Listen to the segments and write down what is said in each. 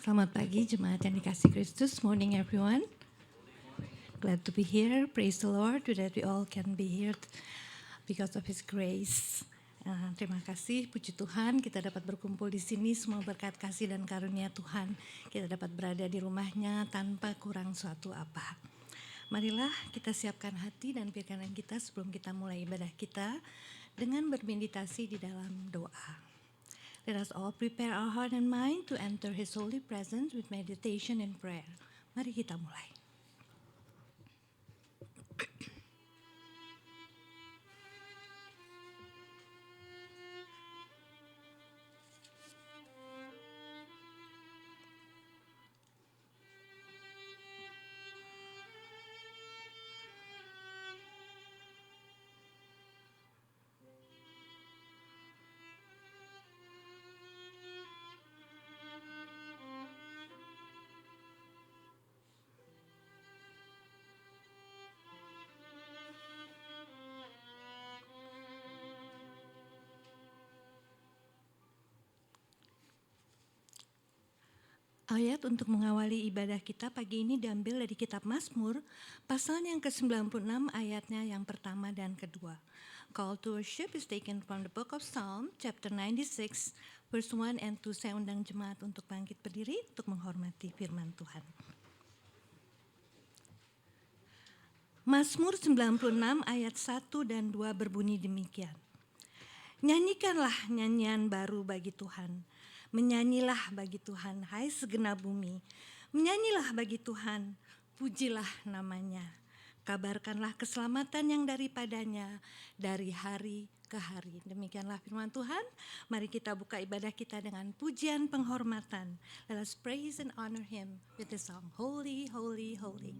Selamat pagi jemaat yang dikasihi Kristus. Morning everyone. Glad to be here. Praise the Lord that we all can be here because of His grace. Terima kasih, puji Tuhan kita dapat berkumpul di sini semua berkat kasih dan karunia Tuhan. Kita dapat berada di rumahnya tanpa kurang suatu apa. Marilah kita siapkan hati dan pikiran kita sebelum kita mulai ibadah kita dengan bermeditasi di dalam doa. Let us all prepare our heart and mind to enter His holy presence with meditation and prayer. Mari kita mulai. Ayat untuk mengawali ibadah kita pagi ini diambil dari kitab Mazmur, pasal yang ke-96 ayatnya yang pertama dan kedua. Call to worship is taken from the book of Psalm, chapter 96, verse 1 and 2. Saya undang jemaat untuk bangkit berdiri untuk menghormati firman Tuhan. Mazmur 96 ayat 1 dan 2 berbunyi demikian. Nyanyikanlah nyanyian baru bagi Tuhan. Menyanyilah bagi Tuhan, hai segenap bumi. Menyanyilah bagi Tuhan, pujilah namanya. Kabarkanlah keselamatan yang daripadanya dari hari ke hari. Demikianlah firman Tuhan. Mari kita buka ibadah kita dengan pujian penghormatan. Let us praise and honor Him with the song, Holy, Holy, Holy.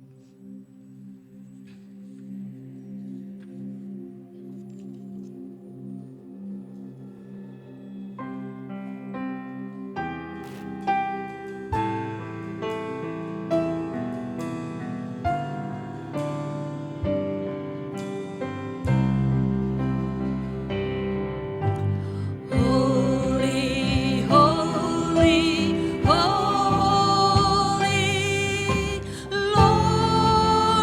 Lord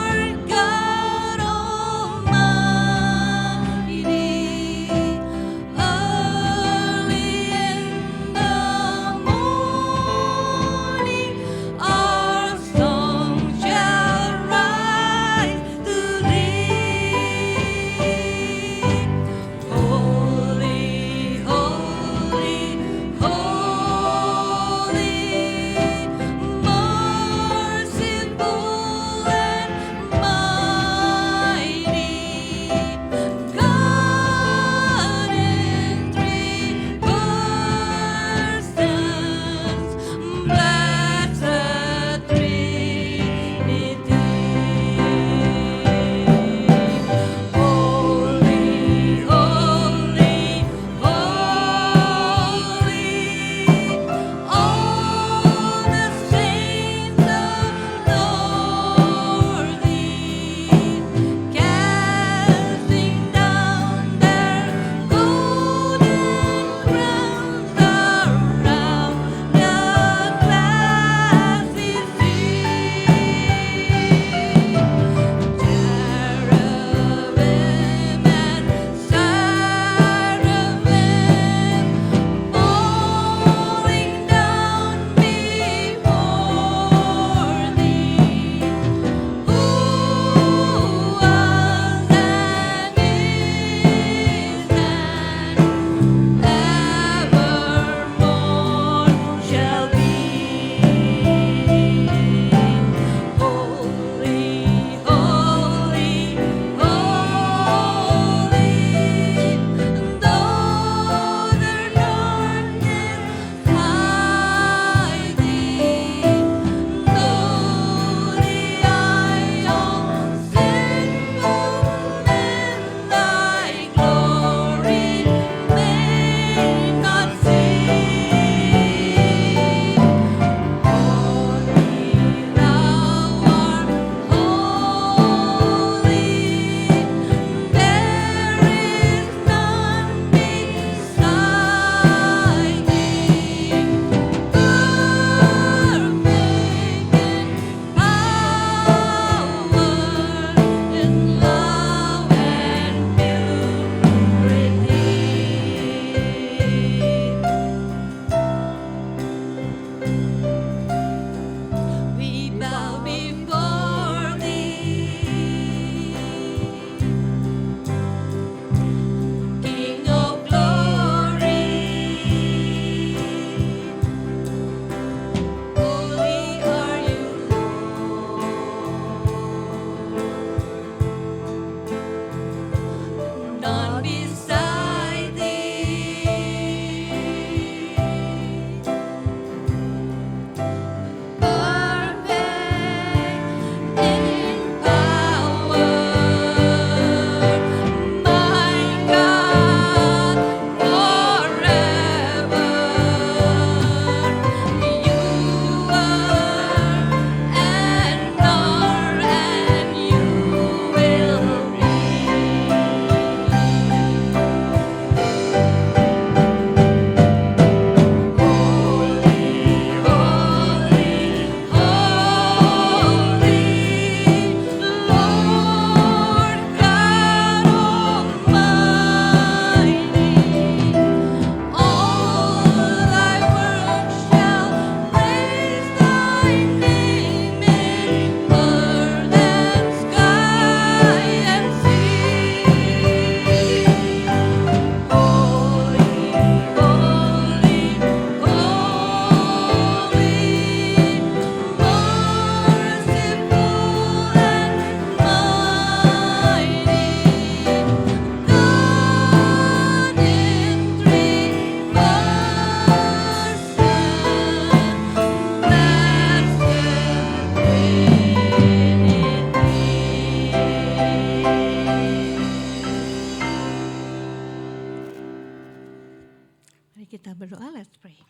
kita berdoa, let's pray.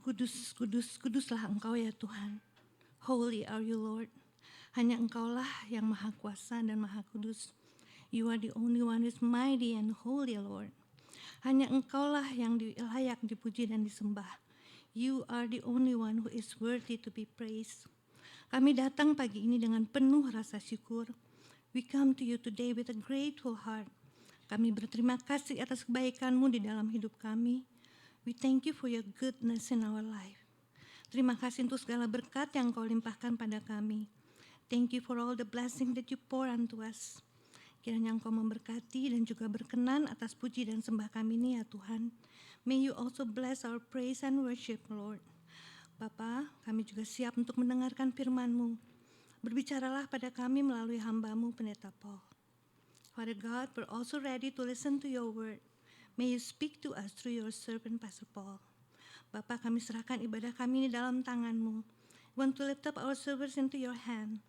Kudus, kudus, kuduslah Engkau ya Tuhan. Holy are you Lord. Hanya Engkaulah yang maha kuasa dan maha kudus. You are the only one who is mighty and holy, Lord. Hanya Engkaulah yang layak dipuji dan disembah. You are the only one who is worthy to be praised. Kami datang pagi ini dengan penuh rasa syukur. We come to you today with a grateful heart. Kami berterima kasih atas kebaikan-Mu di dalam hidup kami. We thank you for your goodness in our life. Terima kasih untuk segala berkat yang Kau limpahkan pada kami. Thank you for all the blessing that you pour unto us. Kiranya Engkau memberkati dan juga berkenan atas puji dan sembah kami ini ya Tuhan. May you also bless our praise and worship, Lord. Bapa, kami juga siap untuk mendengarkan firman-Mu. Berbicaralah pada kami melalui hamba-Mu, Pendeta Paul. Father God, we're also ready to listen to your word. May you speak to us through your servant, Pastor Paul. Bapa, kami serahkan ibadah kami ini dalam tangan-Mu. We want to lift up our service into your hand.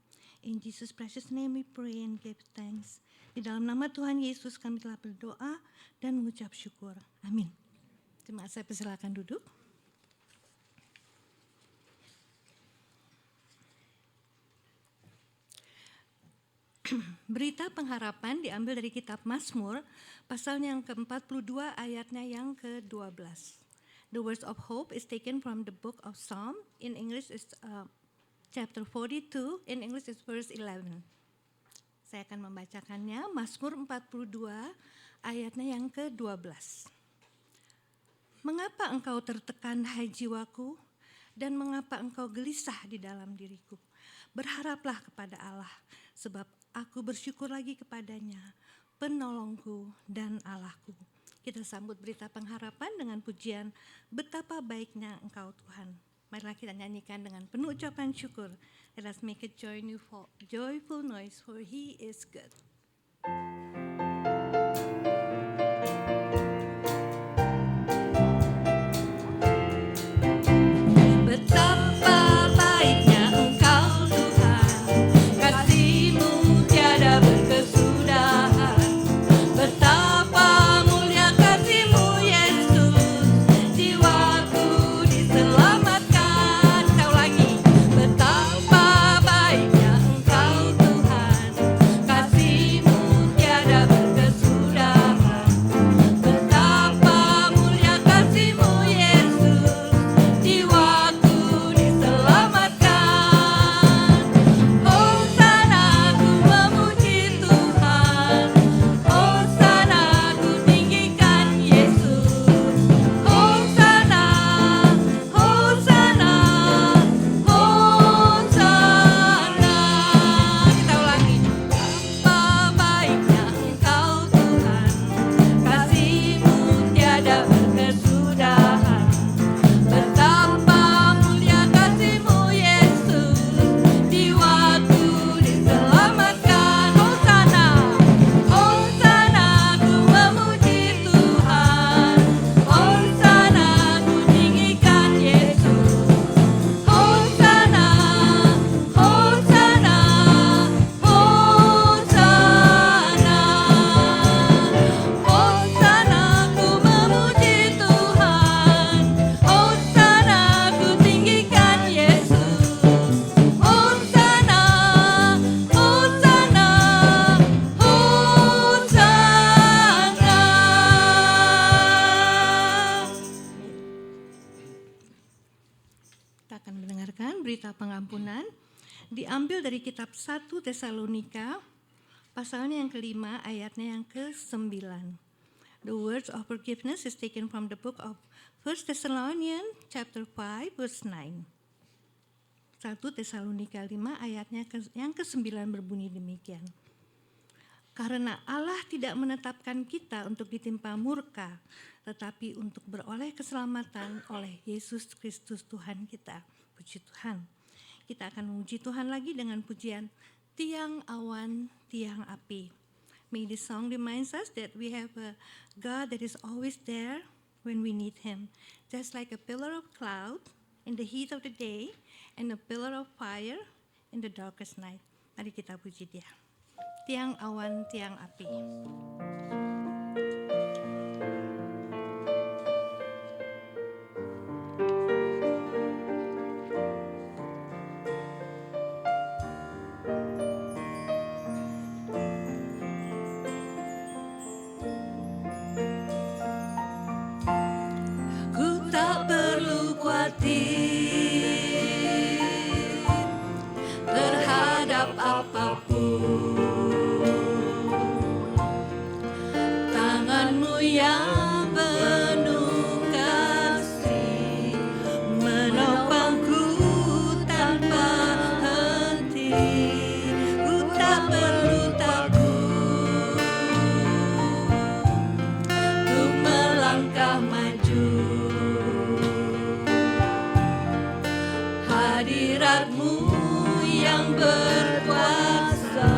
In Jesus' precious name we pray and give thanks. Di dalam nama Tuhan Yesus kami telah berdoa dan mengucap syukur. Amin. Terima kasih, persilakan duduk. Berita pengharapan diambil dari kitab Mazmur, pasalnya yang ke-42 ayatnya yang ke-12. The words of hope is taken from the book of Psalm. In English is chapter 42, in English is verse 11. Saya akan membacakannya, Mazmur 42 ayatnya yang ke-12. Mengapa engkau tertekan, hai jiwaku, dan mengapa engkau gelisah di dalam diriku? Berharaplah kepada Allah, sebab aku bersyukur lagi kepadanya, penolongku dan Allahku. Kita sambut berita pengharapan dengan pujian, betapa baiknya Engkau Tuhan. Marilah kita nyanyikan dengan penuh ucapan syukur. Let us make a joyful noise, for He is good. Betapa baiknya Engkau Tuhan, kasih-Mu tiada berkesudahan. Betapa mulia kasih-Mu Yesus, jiwaku diselamatkan. Tahu lagi, betapa baiknya Engkau Tuhan, kasih-Mu tiada berkesudahan. Betapa mulia kasih-Mu Yesus, jiwaku diselamatkan. Hosana ku memuji Tuhan, Hosana ku tinggikan Yesus. Hosana, Hosana, Hosana. Kita ulangi. Betapa baiknya Engkau Tuhan, kasih-Mu tiada berkesudahan. Betapa mulia kasih-Mu Yesus, jiwaku diselamatkan. Hosana, Hosana ku memuji Tuhan, Hosana ku tinggikan Yesus. Hosana, Hosana, Hosana. Hosana ku memuji Tuhan, Hosana ku tinggikan Yesus. Hosana, Hosana, Hosana. Kita akan mendengarkan berita pengampunan diambil dari kitab 1 Tesalonika, pasalnya yang ke-5 ayatnya yang ke-9. The words of forgiveness is taken from the book of 1 Thessalonians chapter 5 verse 9. 1 Tesalonika 5 ayatnya yang ke-9 berbunyi demikian. Karena Allah tidak menetapkan kita untuk ditimpa murka, tetapi untuk beroleh keselamatan oleh Yesus Kristus Tuhan kita. Puji Tuhan. Kita akan memuji Tuhan lagi dengan pujian Tiang Awan, Tiang Api. May this song reminds us that we have a God that is always there when we need Him. Just like a pillar of cloud in the heat of the day and a pillar of fire in the darkest night. Mari kita puji Dia. Tiang awan, tiang api. yang penuh kasih menopangku tanpa henti. Ku tak perlu takut untuk melangkah maju. Hadirat-Mu yang berkuasa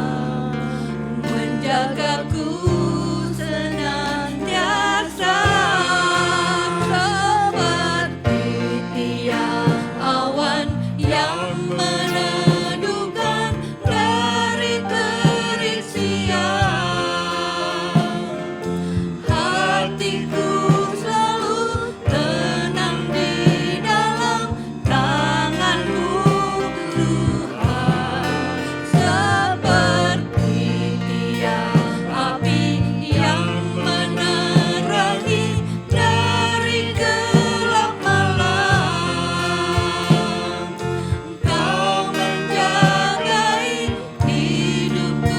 menjagaku senantiasa, seperti tiang awan yang meneduhkan dari terik siang. Hatiku selalu tenang di dalam tangan-Mu, Tuhan, seperti tiang api yang menerangi dari gelap malam. Kau menjagai hidupku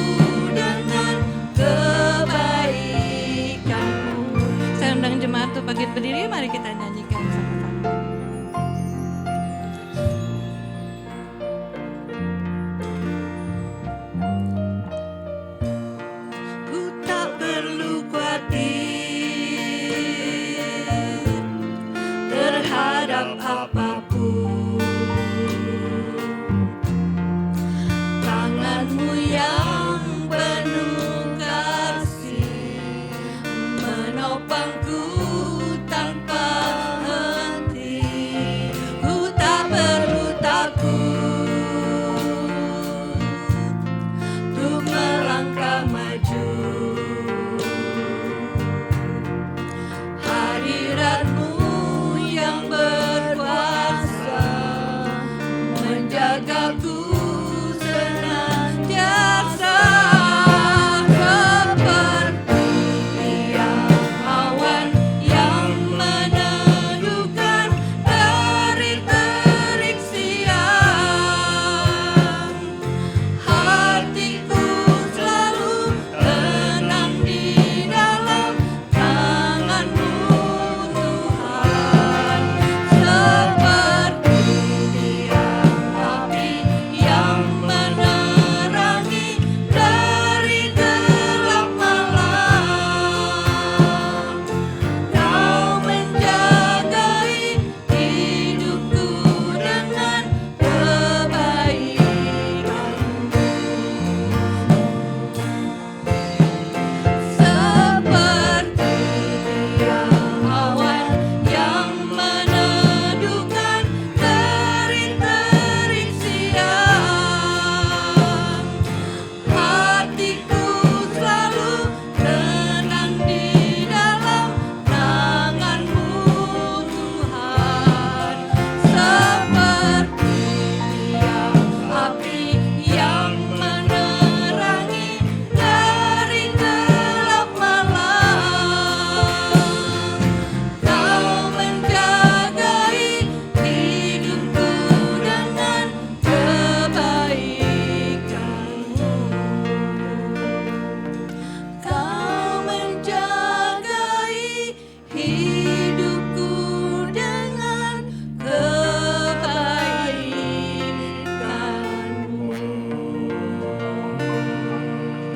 dengan kebaikan-Mu. Saya undang jemaat untuk bangkit berdiri, mari kita nyanyikan sama-sama. Ku tak perlu khawatir terhadap apapun. Tangan-Mu yang penuh kasih menopangku tanpa henti. Ku tak perlu takut untuk melangkah maju. Hadirat-Mu yang berkuasa menjagaku senantiasa, seperti tiang awan yang meneduhkan dari terik siang. Hatiku selalu tenang di dalam tangan-Mu, Tuhan, seperti tiang api yang menerangi dari gelap malam. Kau menjagai hidupku dengan kebaikan-Mu, seperti tiang awan yang meneduhkan dari terik siang. Hatiku selalu tenang di dalam tangan-Mu, Tuhan, seperti tiang api yang menerangi dari gelap malam. Kau menjagai hidupku dengan kebaikan-Mu. Kau menjagai hidupku dengan kebaikan-Mu.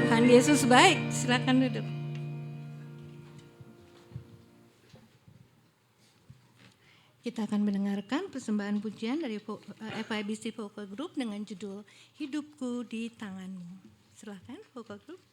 Tuhan Yesus baik, silakan duduk. Kita akan mendengarkan persembahan pujian dari FIBC Vocal Group dengan judul Hidupku di Tangan-Mu. Silakan Vocal Group.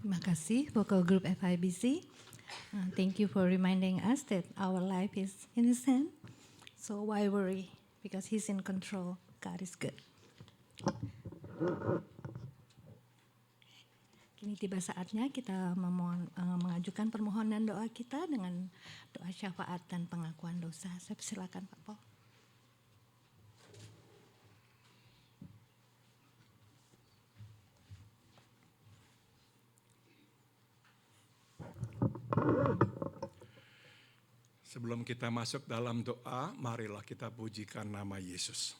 Terima kasih Vocal Group FIBC. Thank you for reminding us that our life is in His hand. So why worry? Because He's in control. God is good. Kini tiba saatnya kita mengajukan permohonan doa kita dengan doa syafaat dan pengakuan dosa. Saya persilakan Pak Paul. Sebelum kita masuk dalam doa, marilah kita pujikan nama Yesus.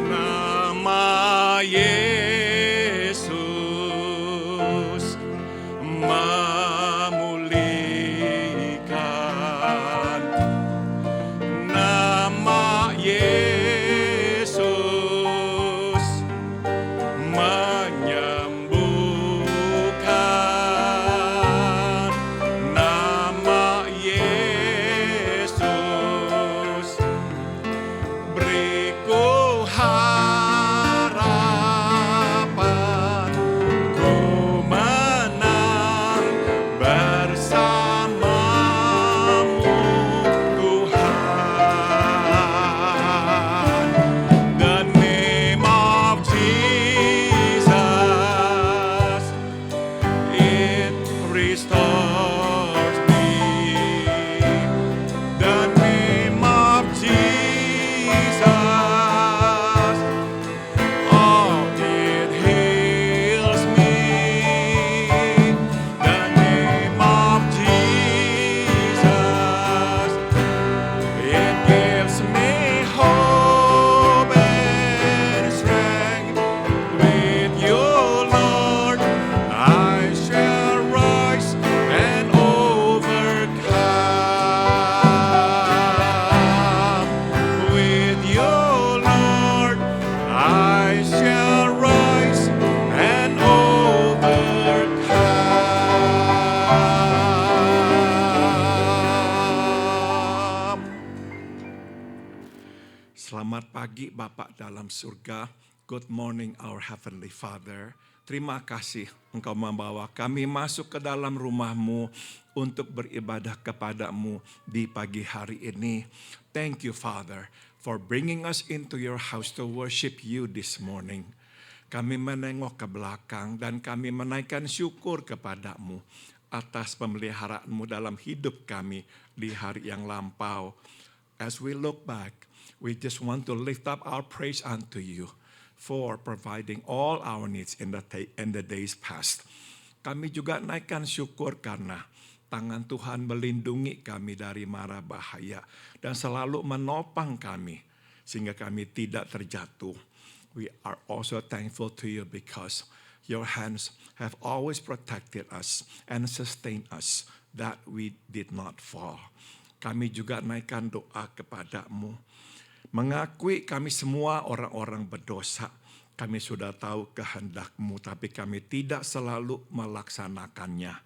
Nama Yesus memulihkan, nama Yesus menyembuhkan, nama Yesus beriku harapan, ku menang bersamamu Tuhan. The name of Jesus, it restores me. The name of Jesus, oh, it heals me. The name of Jesus, it gives me hope and strength. With you, Lord, I shall rise and overcome. With you, Lord, I shall rise and overcome. Selamat pagi Bapak dalam surga. Good morning our Heavenly Father. Terima kasih Engkau membawa kami masuk ke dalam rumah-Mu untuk beribadah kepadamu di pagi hari ini. Thank you Father for bringing us into your house to worship you this morning. Kami menengok ke belakang dan kami menaikkan syukur kepadamu atas pemeliharaanmu dalam hidup kami di hari yang lampau. As we look back, we just want to lift up our praise unto you for providing all our needs in the days past. Kami juga naikkan syukur karena tangan Tuhan melindungi kami dari mara bahaya dan selalu menopang kami sehingga kami tidak terjatuh. We are also thankful to you because your hands have always protected us and sustained us that we did not fall. Kami juga naikkan doa kepadamu. Mengakui kami semua orang-orang berdosa. Kami sudah tahu kehendak-Mu, tapi kami tidak selalu melaksanakannya.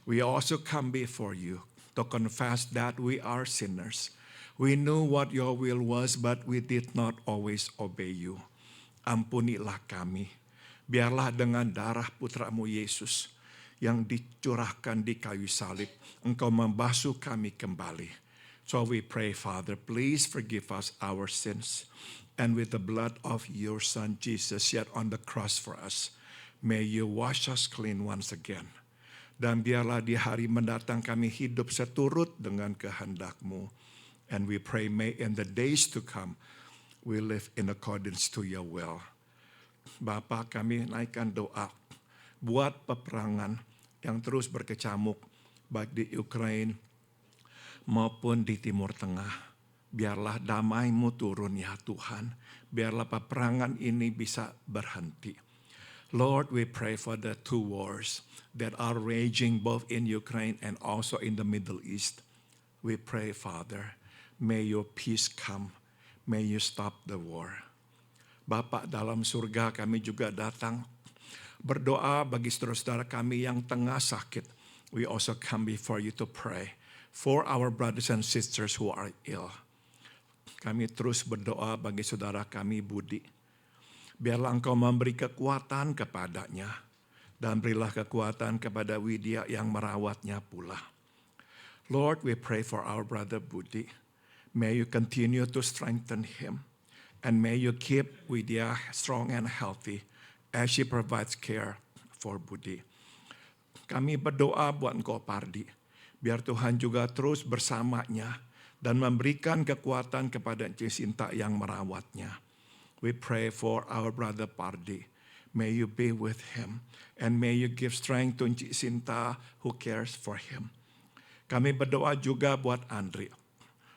We also come before you to confess that we are sinners. We knew what your will was, but we did not always obey you. Ampunilah kami. Biarlah dengan darah putra-Mu Yesus yang dicurahkan di kayu salib, Engkau membasuh kami kembali. So we pray, Father, please forgive us our sins. And with the blood of your Son, Jesus, shed on the cross for us, may you wash us clean once again. Dan biarlah di hari mendatang kami hidup seturut dengan kehendak-Mu. And we pray, may in the days to come, we live in accordance to your will. Bapa, kami naikkan doa buat peperangan yang terus berkecamuk, baik di Ukraina maupun di Timur Tengah. Biarlah damai-Mu turun ya Tuhan. Biarlah peperangan ini bisa berhenti. Lord, we pray for the two wars that are raging both in Ukraine and also in the Middle East. We pray, Father, may your peace come. May you stop the war. Bapak dalam surga, kami juga datang Berdoa bagi saudara-saudara kami yang tengah sakit. We also come before you to pray for our brothers and sisters who are ill. Kami terus berdoa bagi saudara kami Budi. Biarlah Engkau memberi kekuatan kepadanya. Dan berilah kekuatan kepada Widya yang merawatnya pula. Lord, we pray for our brother Budi. May you continue to strengthen him. And may you keep Widya strong and healthy as she provides care for Budi. Kami berdoa buat Engkau Pardi. Biar Tuhan juga terus bersamanya dan memberikan kekuatan kepada Encik Sinta yang merawatnya. We pray for our brother Pardi. May you be with him. And may you give strength to Encik Sinta who cares for him. Kami berdoa juga buat Andri.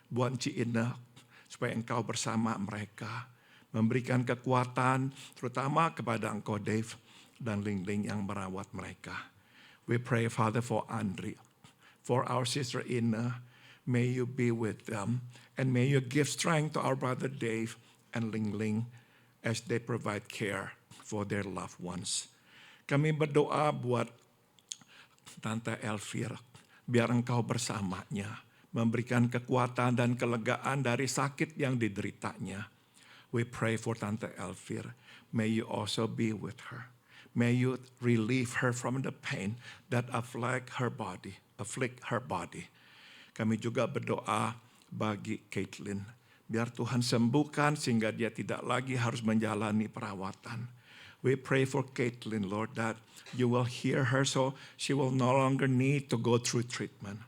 Buat Encik Ina. Supaya Engkau bersama mereka. Memberikan kekuatan terutama kepada Engkau Dave dan Ling yang merawat mereka. We pray Father for Andri. For our sister Ina. May you be with them. And may you give strength to our brother Dave and Ling as they provide care for their loved ones. Kami berdoa buat Tante Elvira, biar Engkau bersamanya, memberikan kekuatan dan kelegaan dari sakit yang dideritanya. We pray for Tante Elvira. May you also be with her. May you relieve her from the pain that afflict her body. Kami juga berdoa bagi Caitlin. Biar Tuhan sembuhkan sehingga dia tidak lagi harus menjalani perawatan. We pray for Caitlin, Lord, that you will hear her so she will no longer need to go through treatment.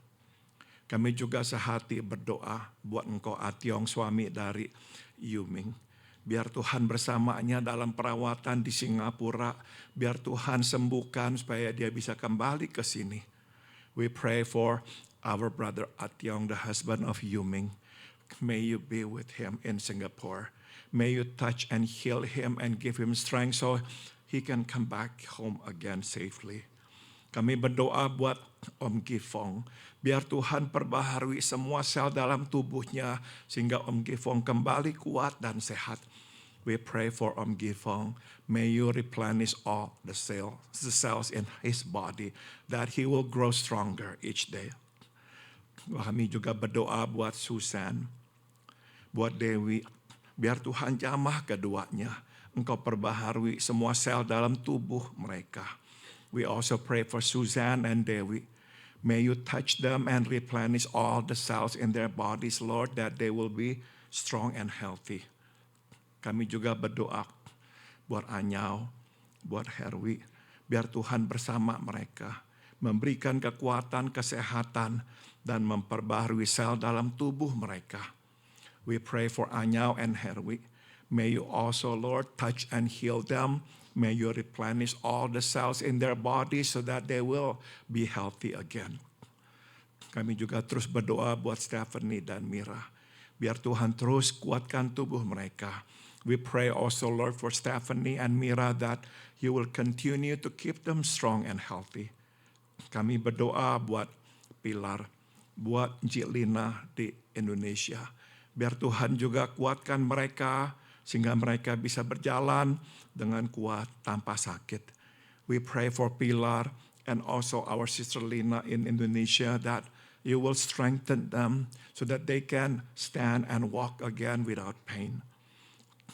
Kami juga sehati berdoa buat Engkau Ationg, suami dari Yuming. Biar Tuhan bersamanya dalam perawatan di Singapura. Biar Tuhan sembuhkan supaya dia bisa kembali ke sini. We pray for our brother Ationg, the husband of Yuming. May you be with him in Singapore. May you touch and heal him and give him strength so he can come back home again safely. Kami berdoa buat Om Gifong. Biar Tuhan perbaharui semua sel dalam tubuhnya sehingga Om Gifong kembali kuat dan sehat. We pray for Om Gifong. May you replenish all the cells in his body that he will grow stronger each day. Kami juga berdoa buat Susan, buat Dewi. Biar Tuhan jamah keduanya. Engkau perbaharui semua sel dalam tubuh mereka. We also pray for Suzanne and Dewi. May you touch them and replenish all the cells in their bodies, Lord, that they will be strong and healthy. Kami juga berdoa buat Anyau, buat Herwi. Biar Tuhan bersama mereka. Memberikan kekuatan, kesehatan, dan memperbaharui sel dalam tubuh mereka. We pray for Anyau and Herwi. May you also, Lord, touch and heal them. May you replenish all the cells in their bodies so that they will be healthy again. Kami juga terus berdoa buat Stephanie dan Mira. Biar Tuhan terus kuatkan tubuh mereka. We pray also, Lord, for Stephanie and Mira that you will continue to keep them strong and healthy. Kami berdoa buat Pilar, buat Jilina di Indonesia. Biar Tuhan juga kuatkan mereka sehingga mereka bisa berjalan dengan kuat tanpa sakit. We pray for Pilar and also our sister Lina in Indonesia that you will strengthen them so that they can stand and walk again without pain.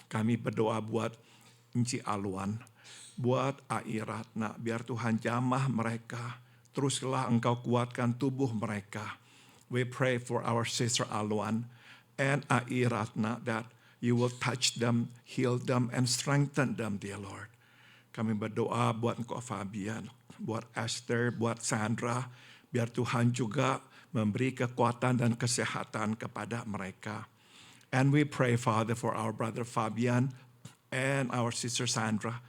Kami berdoa buat Enci Alwan, buat Ai Ratna, biar Tuhan jamah mereka. Teruslah Engkau kuatkan tubuh mereka. We pray for our sister Alwan and Ai Ratna that you will touch them, heal them, and strengthen them, dear Lord. Kami berdoa buat Engkau Fabian, buat Esther, buat Sandra, biar Tuhan juga memberi kekuatan dan kesehatan kepada mereka. And we pray, Father, for our brother Fabian and our sister Sandra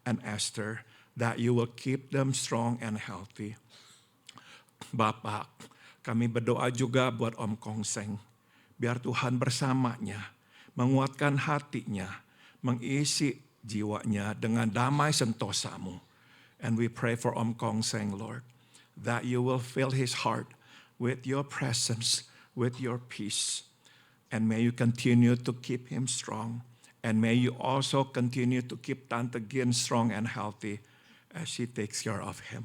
and Esther, that you will keep them strong and healthy. Bapak, kami berdoa juga buat Om Kongseng. Biar Tuhan bersamanya, menguatkan hatinya, mengisi jiwanya dengan damai sentosamu. And we pray for Om Kongseng, Lord, that you will fill his heart with your presence, with your peace. And may you continue to keep him strong. And may you also continue to keep Tante Gin strong and healthy as she takes care of him.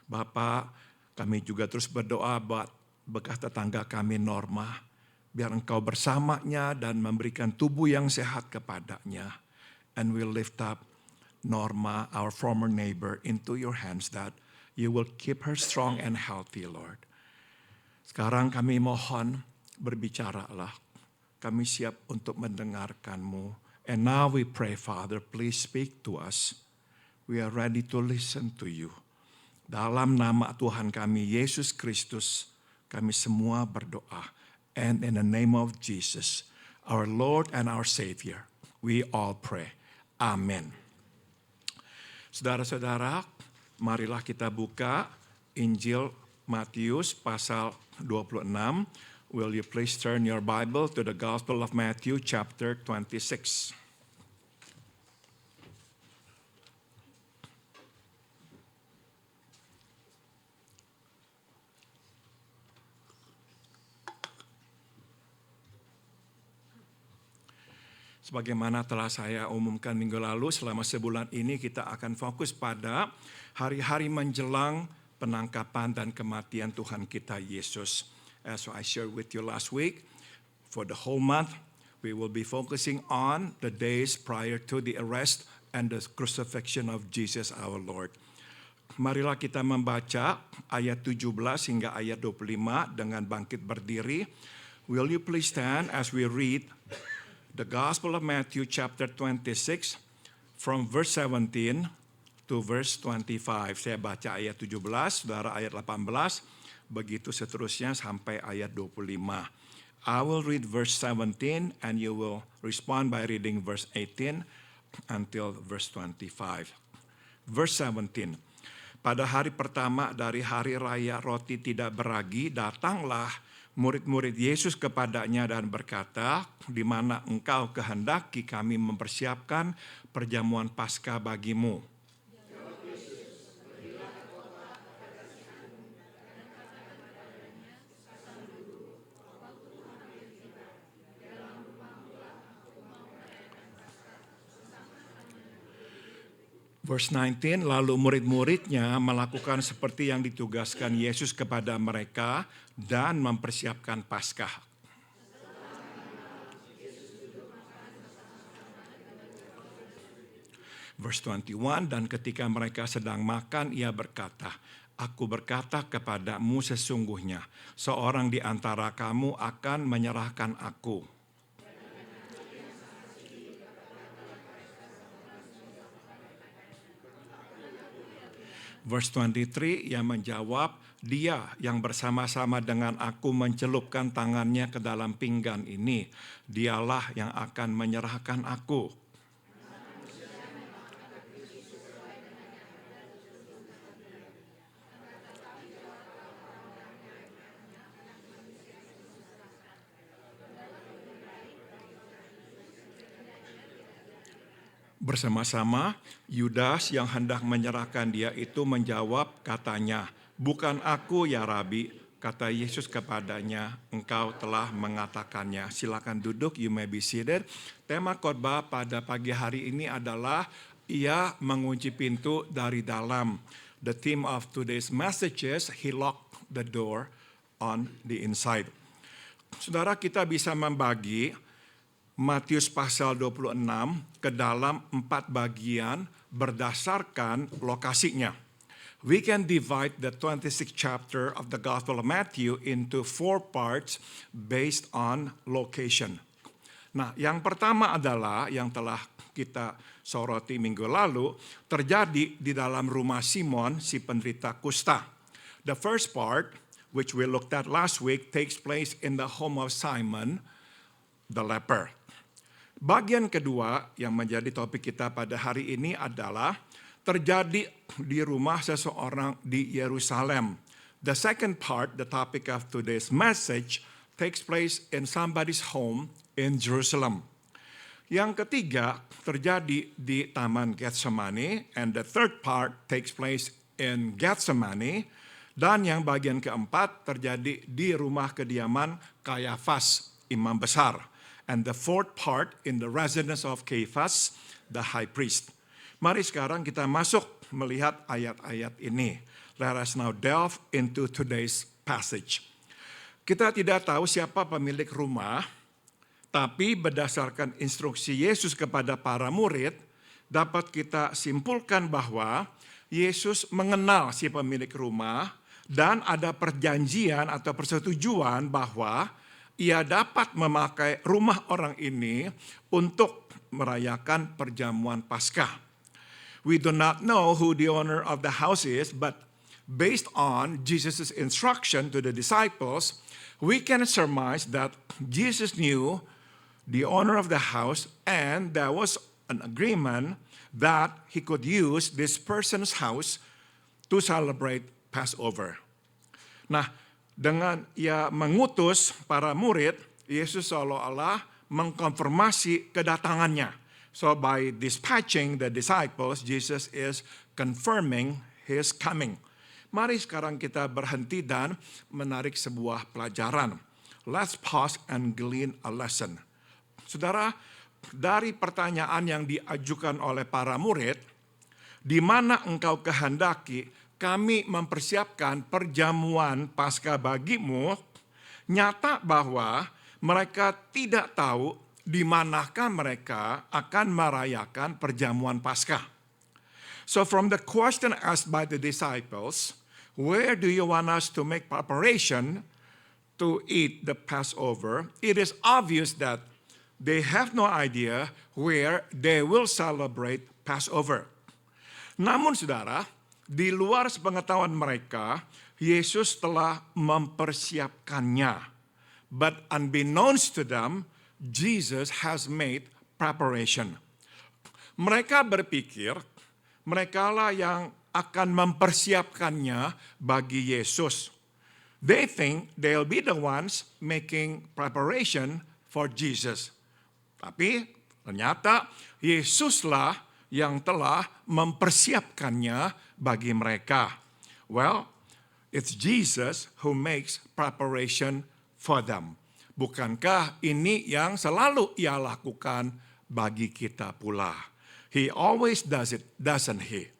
Bapak, kami juga terus berdoa buat bekas tetangga kami Norma, biar Engkau bersamanya dan memberikan tubuh yang sehat kepadanya. And we lift up Norma, our former neighbor, into your hands that you will keep her strong and healthy, Lord. Sekarang kami mohon, berbicaralah. Kami siap untuk mendengarkan-Mu. And now we pray, Father, please speak to us. We are ready to listen to you. Dalam nama Tuhan kami, Yesus Kristus, kami semua berdoa. And in the name of Jesus, our Lord and our Savior, we all pray. Amen. Saudara-saudara, marilah kita buka Injil Matius pasal 26. Will you please turn your Bible to the Gospel of Matthew chapter 26. Sebagaimana telah saya umumkan minggu lalu, selama sebulan ini kita akan fokus pada hari-hari menjelang penangkapan dan kematian Tuhan kita Yesus. As I shared with you last week, for the whole month, we will be focusing on the days prior to the arrest and the crucifixion of Jesus our Lord. Marilah kita membaca ayat 17 hingga ayat 25 dengan bangkit berdiri. Will you please stand as we read the Gospel of Matthew chapter 26 from verse 17 to verse 25. Saya baca ayat 17, saudara ayat 18, begitu seterusnya sampai ayat 25. I will read verse 17 and you will respond by reading verse 18 until verse 25. Verse 17. Pada hari pertama dari hari raya roti tidak beragi, datanglah murid-murid Yesus kepadanya dan berkata, di mana engkau kehendaki kami mempersiapkan perjamuan Paskah bagimu? Verse 19, lalu murid-muridnya melakukan seperti yang ditugaskan Yesus kepada mereka dan mempersiapkan Paskah. Verse 21, dan ketika mereka sedang makan, ia berkata, aku berkata kepadamu sesungguhnya, seorang di antara kamu akan menyerahkan aku. Verse 23, ia menjawab, dia yang bersama-sama dengan aku mencelupkan tangannya ke dalam pinggan ini, dialah yang akan menyerahkan aku. Bersama-sama, Yudas yang hendak menyerahkan dia itu menjawab katanya, bukan aku ya Rabi, kata Yesus kepadanya, engkau telah mengatakannya. Silakan duduk, you may be seated. Tema khotbah pada pagi hari ini adalah, ia mengunci pintu dari dalam. The theme of today's message is, he locked the door on the inside. Saudara, kita bisa membagi Matius pasal 26 ke dalam 4 bagian berdasarkan lokasinya. We can divide the 26th chapter of the Gospel of Matthew into 4 parts based on location. Nah, yang pertama adalah yang telah kita soroti minggu lalu, terjadi di dalam rumah Simon si penderita kusta. The first part, which we looked at last week, takes place in the home of Simon the leper. Bagian kedua yang menjadi topik kita pada hari ini adalah terjadi di rumah seseorang di Yerusalem. The second part, the topic of today's message, takes place in somebody's home in Jerusalem. Yang ketiga terjadi di Taman Getsemani, and the third part takes place in Getsemani. Dan yang bagian keempat terjadi di rumah kediaman Kayafas, imam besar. And the fourth part in the residence of Caiaphas, the high priest. Mari sekarang kita masuk melihat ayat-ayat ini. Let us now delve into today's passage. Kita tidak tahu siapa pemilik rumah, tapi berdasarkan instruksi Yesus kepada para murid, dapat kita simpulkan bahwa Yesus mengenal si pemilik rumah dan ada perjanjian atau persetujuan bahwa ia dapat memakai rumah orang ini untuk merayakan perjamuan Paskah. We do not know who the owner of the house is, but based on Jesus' instruction to the disciples, we can surmise that Jesus knew the owner of the house and there was an agreement that he could use this person's house to celebrate Passover. Nah, dengan ia mengutus para murid, Yesus seolah-olah mengkonfirmasi kedatangannya. So by dispatching the disciples, Jesus is confirming his coming. Mari sekarang kita berhenti dan menarik sebuah pelajaran. Let's pause and glean a lesson. Saudara, dari pertanyaan yang diajukan oleh para murid, di mana engkau kehendaki kami mempersiapkan perjamuan Paskah bagimu, nyata bahwa mereka tidak tahu di manakah mereka akan merayakan perjamuan Paskah. So from the question asked by the disciples, where do you want us to make preparation to eat the Passover? It is obvious that they have no idea where they will celebrate Passover. Namun saudara, di luar sepengetahuan mereka, Yesus telah mempersiapkannya. But unbeknownst to them, Jesus has made preparation. Mereka berpikir, merekalah yang akan mempersiapkannya bagi Yesus. They think they'll be the ones making preparation for Jesus. Tapi ternyata Yesuslah yang telah mempersiapkannya bagi mereka. Well, it's Jesus who makes preparation for them. Bukankah ini yang selalu ia lakukan bagi kita pula? He always does it, doesn't he?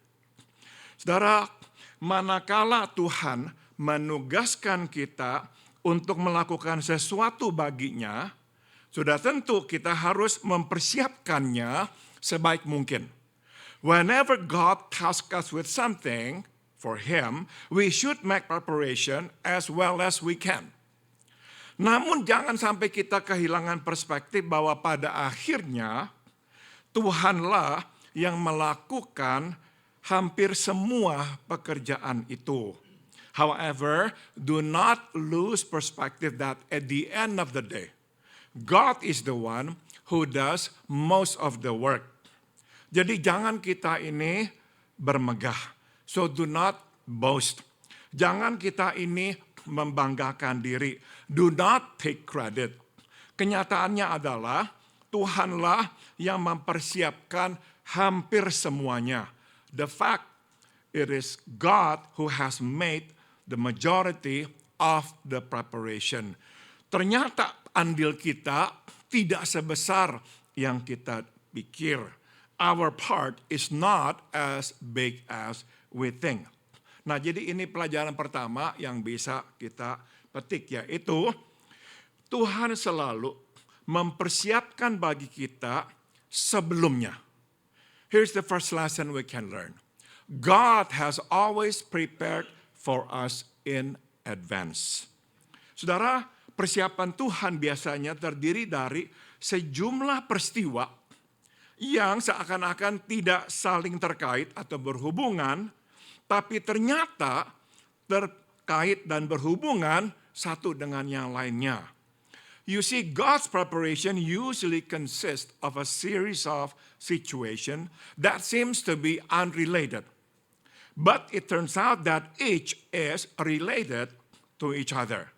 Saudara, manakala Tuhan menugaskan kita untuk melakukan sesuatu baginya, sudah tentu kita harus mempersiapkannya sebaik mungkin. Whenever God tasks us with something for Him, we should make preparation as well as we can. Namun jangan sampai kita kehilangan perspektif bahwa pada akhirnya Tuhanlah yang melakukan hampir semua pekerjaan itu. However, do not lose perspective that at the end of the day, God is the one who does most of the work. Jadi jangan kita ini bermegah. So do not boast. Jangan kita ini membanggakan diri. Do not take credit. Kenyataannya adalah Tuhanlah yang mempersiapkan hampir semuanya. The fact it is God who has made the majority of the preparation. Ternyata andil kita tidak sebesar yang kita pikir. Our part is not as big as we think. Nah, jadi ini pelajaran pertama yang bisa kita petik, yaitu Tuhan selalu mempersiapkan bagi kita sebelumnya. Here's the first lesson we can learn. God has always prepared for us in advance. Saudara, persiapan Tuhan biasanya terdiri dari sejumlah peristiwa yang seakan-akan tidak saling terkait atau berhubungan, tapi ternyata terkait dan berhubungan satu dengan yang lainnya. You see, God's preparation usually consists of a series of situations that seems to be unrelated. But it turns out that each is related to each other.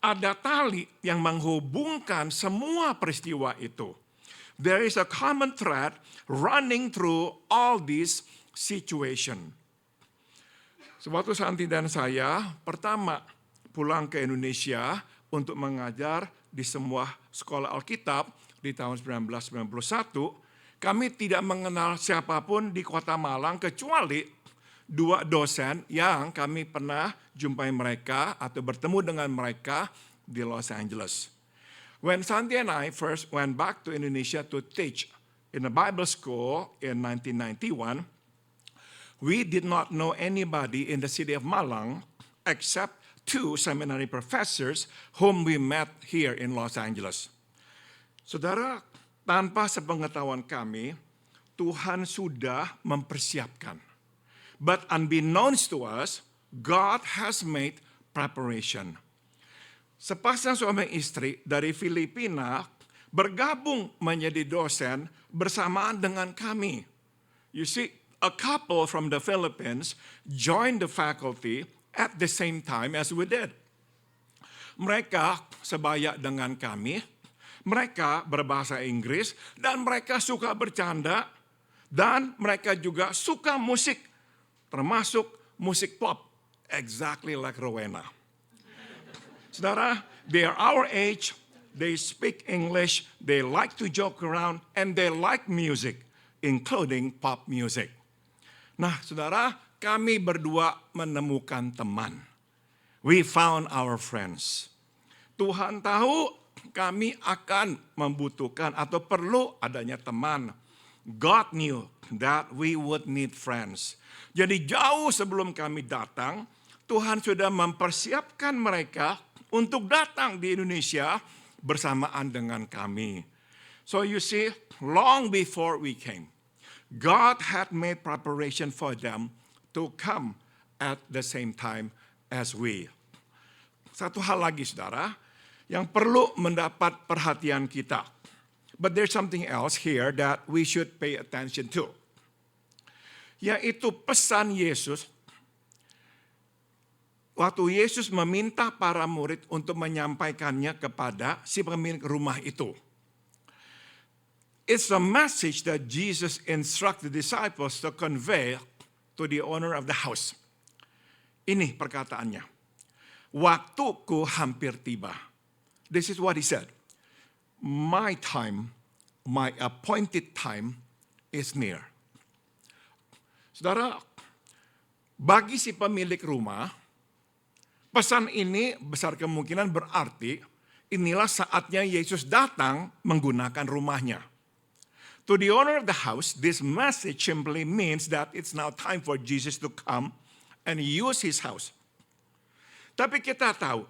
Ada tali yang menghubungkan semua peristiwa itu. There is a common thread running through all these situations. Suatu saat dan saya pertama pulang ke Indonesia untuk mengajar di sebuah sekolah Alkitab di tahun 1991, kami tidak mengenal siapapun di kota Malang kecuali 2 dosen yang kami pernah jumpai mereka atau bertemu dengan mereka di Los Angeles. When Santi and I first went back to Indonesia to teach in a Bible school in 1991, we did not know anybody in the city of Malang except 2 seminary professors whom we met here in Los Angeles. Saudara, tanpa sepengetahuan kami, Tuhan sudah mempersiapkan. But unbeknownst to us, God has made preparation. Sepasang suami istri dari Filipina bergabung menjadi dosen bersamaan dengan kami. You see, a couple from the Philippines joined the faculty at the same time as we did. Mereka sebaya dengan kami, mereka berbahasa Inggris, dan mereka suka bercanda, dan mereka juga suka musik, termasuk musik pop, exactly like Rowena. Saudara, they are our age, they speak English, they like to joke around, and they like music, including pop music. Nah, saudara, kami berdua menemukan teman. We found our friends. Tuhan tahu kami akan membutuhkan atau perlu adanya teman. God knew that we would need friends. Jadi jauh sebelum kami datang, Tuhan sudah mempersiapkan mereka untuk datang di Indonesia bersamaan dengan kami. So you see, long before we came, God had made preparation for them to come at the same time as we. Satu hal lagi, saudara, yang perlu mendapat perhatian kita. But there's something else here that we should pay attention to. Yaitu pesan Yesus. Waktu Yesus meminta para murid untuk menyampaikannya kepada si pemilik rumah itu. It's a message that Jesus instructed the disciples to convey to the owner of the house. Ini perkataannya. Waktuku hampir tiba. This is what he said. My time, my appointed time is near. Saudara, bagi si pemilik rumah, pesan ini besar kemungkinan berarti inilah saatnya Yesus datang menggunakan rumahnya. To the owner of the house, this message simply means that it's now time for Jesus to come and use his house. Tapi kita tahu,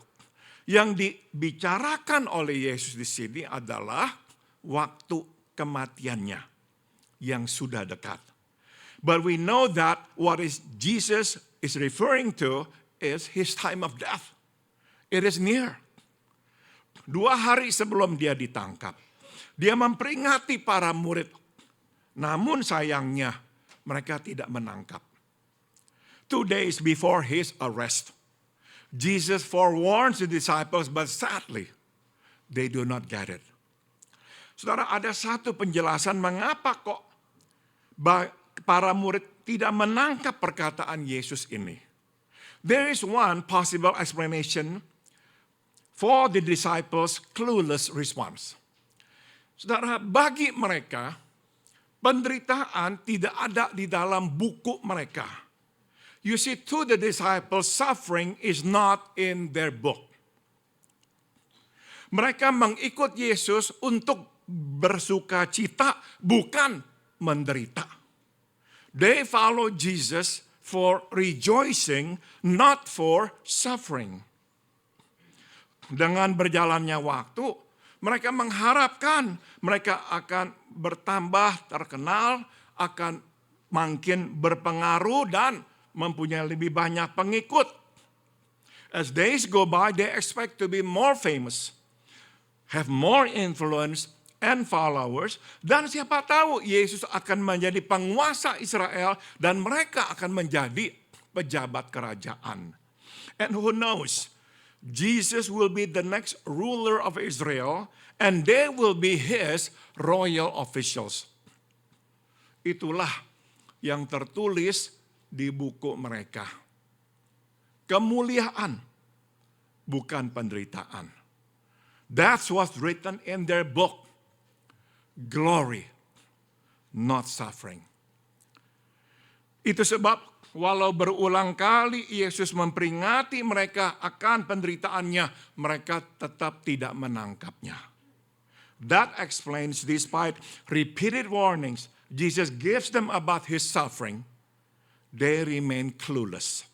yang dibicarakan oleh Yesus di sini adalah waktu kematiannya yang sudah dekat. But we know that what is Jesus is referring to is his time of death. It is near. 2 hari sebelum dia ditangkap, dia memperingati para murid. Namun sayangnya mereka tidak menangkap. 2 days before his arrest, Jesus forewarns the disciples, but sadly, they do not get it. Saudara, ada satu penjelasan mengapa kok para murid tidak menangkap perkataan Yesus ini. There is one possible explanation for the disciples' clueless response. Saudara, bagi mereka, penderitaan tidak ada di dalam buku mereka. You see, to the disciples, suffering is not in their book. Mereka mengikut Yesus untuk bersuka cita, bukan menderita. They follow Jesus for rejoicing, not for suffering. Dengan berjalannya waktu, mereka mengharapkan mereka akan bertambah terkenal, akan makin berpengaruh dan mempunyai lebih banyak pengikut. As days go by, they expect to be more famous, have more influence and followers, dan siapa tahu Yesus akan menjadi penguasa Israel dan mereka akan menjadi pejabat kerajaan. And who knows, Jesus will be the next ruler of Israel and they will be his royal officials. Itulah yang tertulis di buku mereka. Kemuliaan, bukan penderitaan. That's what's written in their book. Glory, not suffering. Itu sebab walau berulang kali Yesus memperingati mereka akan penderitaannya, mereka tetap tidak menangkapnya. That explains, despite repeated warnings Jesus gives them about his suffering, they remain clueless.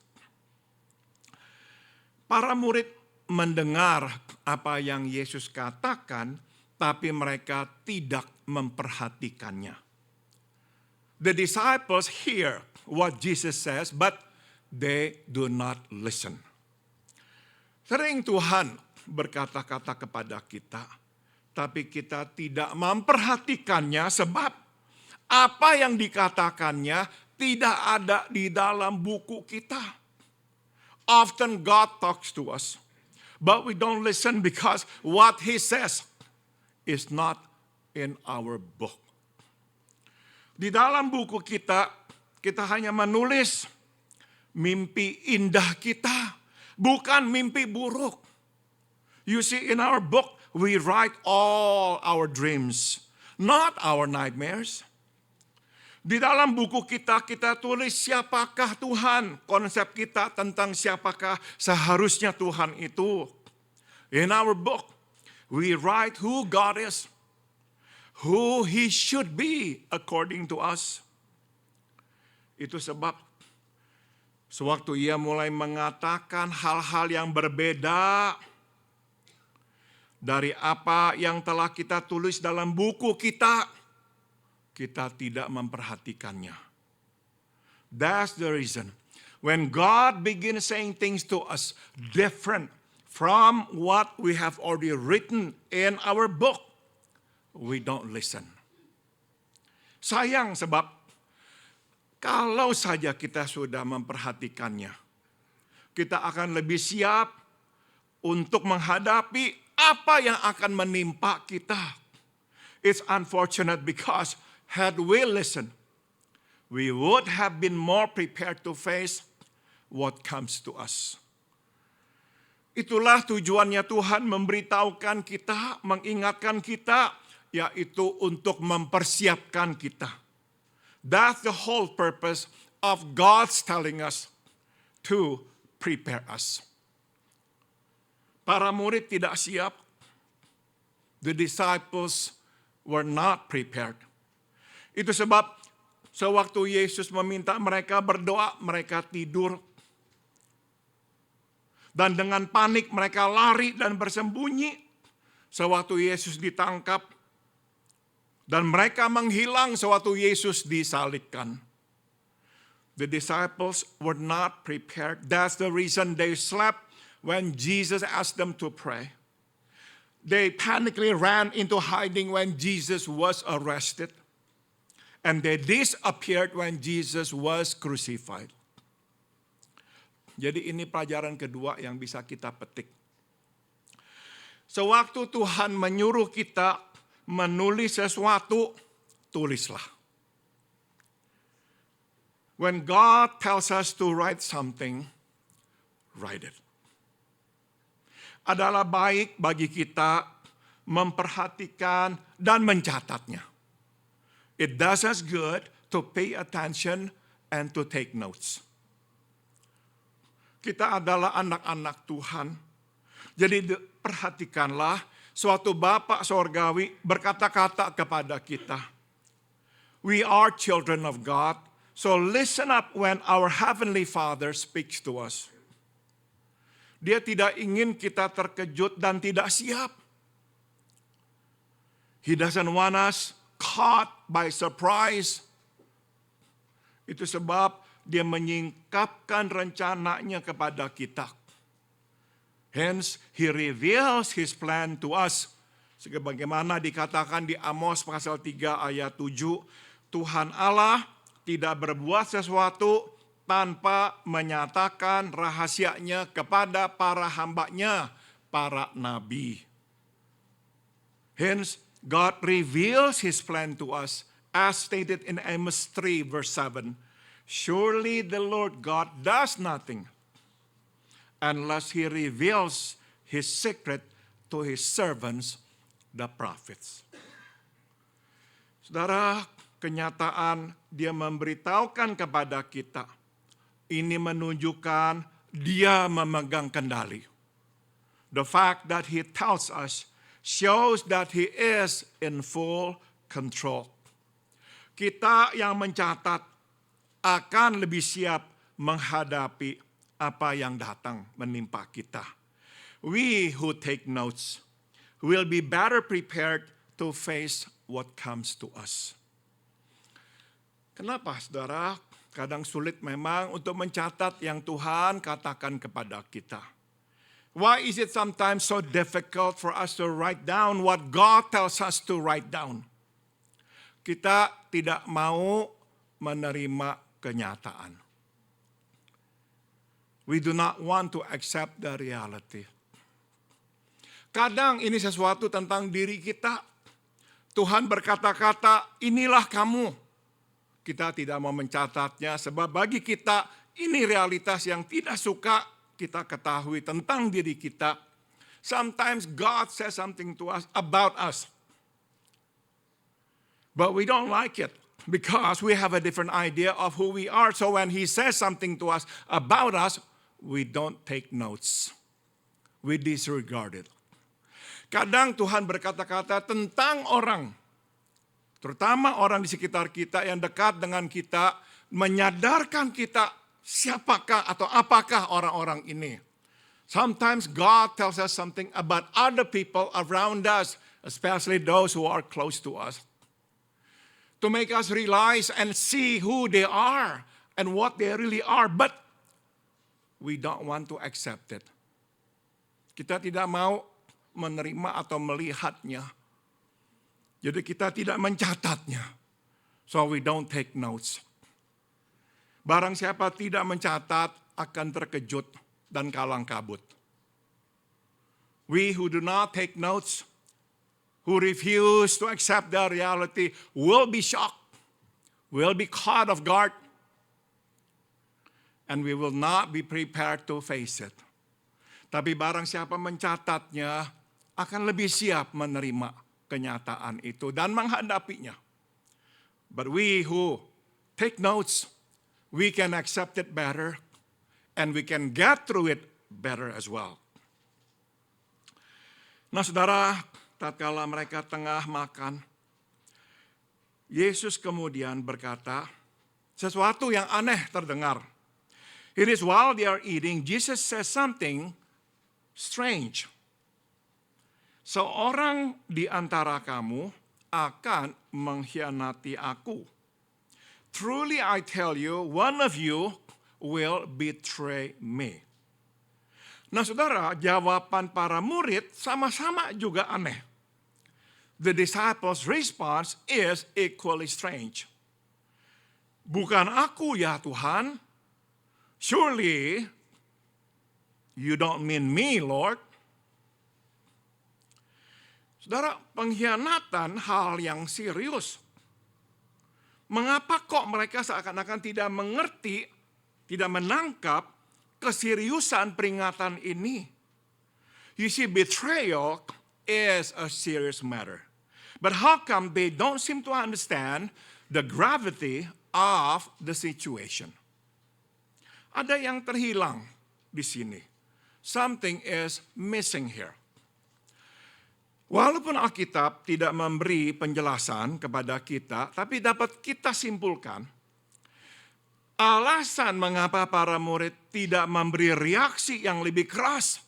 Para murid mendengar apa yang Yesus katakan, tapi mereka tidak memperhatikannya. The disciples hear what Jesus says, but they do not listen. Sering Tuhan berkata-kata kepada kita, tapi kita tidak memperhatikannya sebab apa yang dikatakannya tidak ada di dalam buku kita. Often God talks to us, but we don't listen because what He says is not in our book. Di dalam buku kita, kita hanya menulis mimpi indah kita, bukan mimpi buruk. You see, in our book, we write all our dreams, not our nightmares. Di dalam buku kita, kita tulis siapakah Tuhan, konsep kita tentang siapakah seharusnya Tuhan itu. In our book, we write who God is, who He should be according to us. Itu sebab sewaktu Ia mulai mengatakan hal-hal yang berbeda dari apa yang telah kita tulis dalam buku kita, kita tidak memperhatikannya. That's the reason. When God begins saying things to us different from what we have already written in our book, we don't listen. Sayang sebab kalau saja kita sudah memperhatikannya, kita akan lebih siap untuk menghadapi apa yang akan menimpa kita. It's unfortunate because had we listened, we would have been more prepared to face what comes to us. Itulah tujuannya Tuhan memberitahukan kita, mengingatkan kita, yaitu untuk mempersiapkan kita. That's the whole purpose of God's telling us to prepare us. Para murid tidak siap. The disciples were not prepared. Itu sebab sewaktu Yesus meminta mereka berdoa, mereka tidur. Dan dengan panik mereka lari dan bersembunyi. Sewaktu Yesus ditangkap. Dan mereka menghilang sewaktu Yesus disalibkan. The disciples were not prepared. That's the reason they slept when Jesus asked them to pray. They panically ran into hiding when Jesus was arrested. And they disappeared when Jesus was crucified. Jadi ini pelajaran kedua yang bisa kita petik. Sewaktu Tuhan menyuruh kita menulis sesuatu, tulislah. When God tells us to write something, write it. Adalah baik bagi kita memperhatikan dan mencatatnya. It does us good to pay attention and to take notes. Kita adalah anak-anak Tuhan. Jadi perhatikanlah suatu Bapa Sorgawi berkata-kata kepada kita. We are children of God, so listen up when our Heavenly Father speaks to us. Dia tidak ingin kita terkejut dan tidak siap. He doesn't want us caught by surprise. Itu sebab dia menyingkapkan rencananya kepada kita. Hence, He reveals His plan to us. Sebagaimana dikatakan di Amos pasal 3 ayat 7, Tuhan Allah tidak berbuat sesuatu tanpa menyatakan rahasianya kepada para hamba-Nya, para nabi. Hence, God reveals His plan to us as stated in Amos 3 verse 7. Surely the Lord God does nothing unless He reveals His secret to His servants, the prophets. Saudara, kenyataan dia memberitahukan kepada kita. Ini menunjukkan dia memegang kendali. The fact that he tells us shows that he is in full control. Kita yang mencatat akan lebih siap menghadapi apa yang datang menimpa kita. We who take notes will be better prepared to face what comes to us. Kenapa, saudara? Kadang sulit memang untuk mencatat yang Tuhan katakan kepada kita. Why is it sometimes so difficult for us to write down what God tells us to write down? Kita tidak mau menerima kenyataan. We do not want to accept the reality. Kadang ini sesuatu tentang diri kita. Tuhan berkata-kata, inilah kamu. Kita tidak mau mencatatnya sebab bagi kita ini realitas yang tidak suka kita ketahui tentang diri kita. Sometimes God says something to us about us. But we don't like it because we have a different idea of who we are. So when he says something to us about us, we don't take notes. We disregard it. Kadang Tuhan berkata-kata tentang orang, terutama orang di sekitar kita yang dekat dengan kita, menyadarkan kita siapakah atau apakah orang-orang ini. Sometimes God tells us something about other people around us, especially those who are close to us, to make us realize and see who they are and what they really are. But we don't want to accept it. Kita tidak mau menerima atau melihatnya. Jadi kita tidak mencatatnya. So we don't take notes. Barang siapa tidak mencatat akan terkejut dan kalang kabut. We who do not take notes, who refuse to accept the reality, will be shocked, will be caught off guard, and we will not be prepared to face it. Tapi barang siapa mencatatnya, akan lebih siap menerima kenyataan itu dan menghadapinya. But we who take notes, we can accept it better and we can get through it better as well. Nah, saudara, tatkala mereka tengah makan, Yesus kemudian berkata, sesuatu yang aneh terdengar. It is while they are eating, Jesus says something strange. Seorang di antara kamu akan mengkhianati aku. Truly I tell you, one of you will betray me. Nah, saudara, jawaban para murid sama-sama juga aneh. The disciples' response is equally strange. Bukan aku ya Tuhan. Surely you don't mean me, Lord. Saudara, pengkhianatan hal yang serius. Mengapa kok mereka seakan-akan tidak mengerti, tidak menangkap keseriusan peringatan ini? You see, betrayal is a serious matter. But how come they don't seem to understand the gravity of the situation? Ada yang terhilang di sini. Something is missing here. Walaupun Alkitab tidak memberi penjelasan kepada kita, tapi dapat kita simpulkan alasan mengapa para murid tidak memberi reaksi yang lebih keras.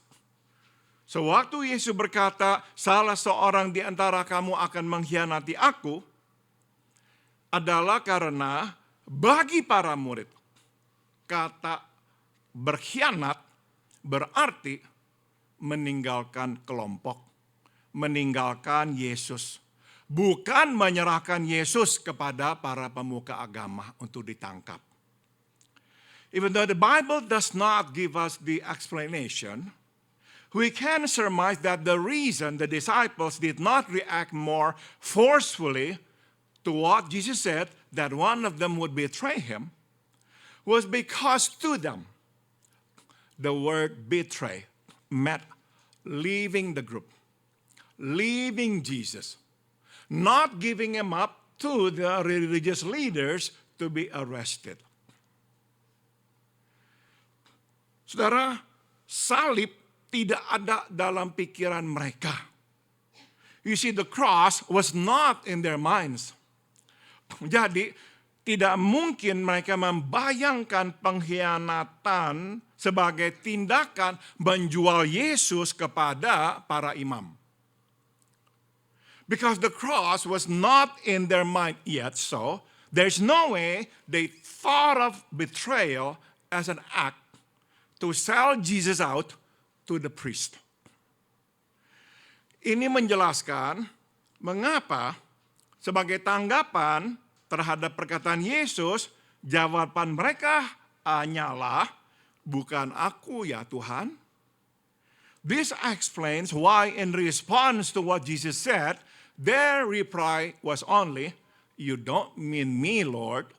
Sewaktu Yesus berkata, salah seorang di antara kamu akan mengkhianati aku, adalah karena bagi para murid, kata berkhianat berarti meninggalkan kelompok. Meninggalkan Yesus. Bukan menyerahkan Yesus kepada para pemuka agama untuk ditangkap. Even though the Bible does not give us the explanation, we can surmise that the reason the disciples did not react more forcefully to what Jesus said, that one of them would betray him, was because to them, the word betray meant leaving the group. Leaving Jesus, not giving him up, to the religious leaders to be arrested. Saudara, salib tidak ada dalam pikiran mereka. You see, the cross was not in their minds. Jadi, tidak mungkin mereka membayangkan pengkhianatan sebagai tindakan menjual Yesus kepada para imam. Because the cross was not in their mind yet, so there's no way they thought of betrayal as an act to sell Jesus out to the priest. Ini menjelaskan mengapa sebagai tanggapan terhadap perkataan Yesus, jawaban mereka hanyalah, bukan aku ya Tuhan. This explains why in response to what Jesus said, their reply was only, you don't mean me, Lord.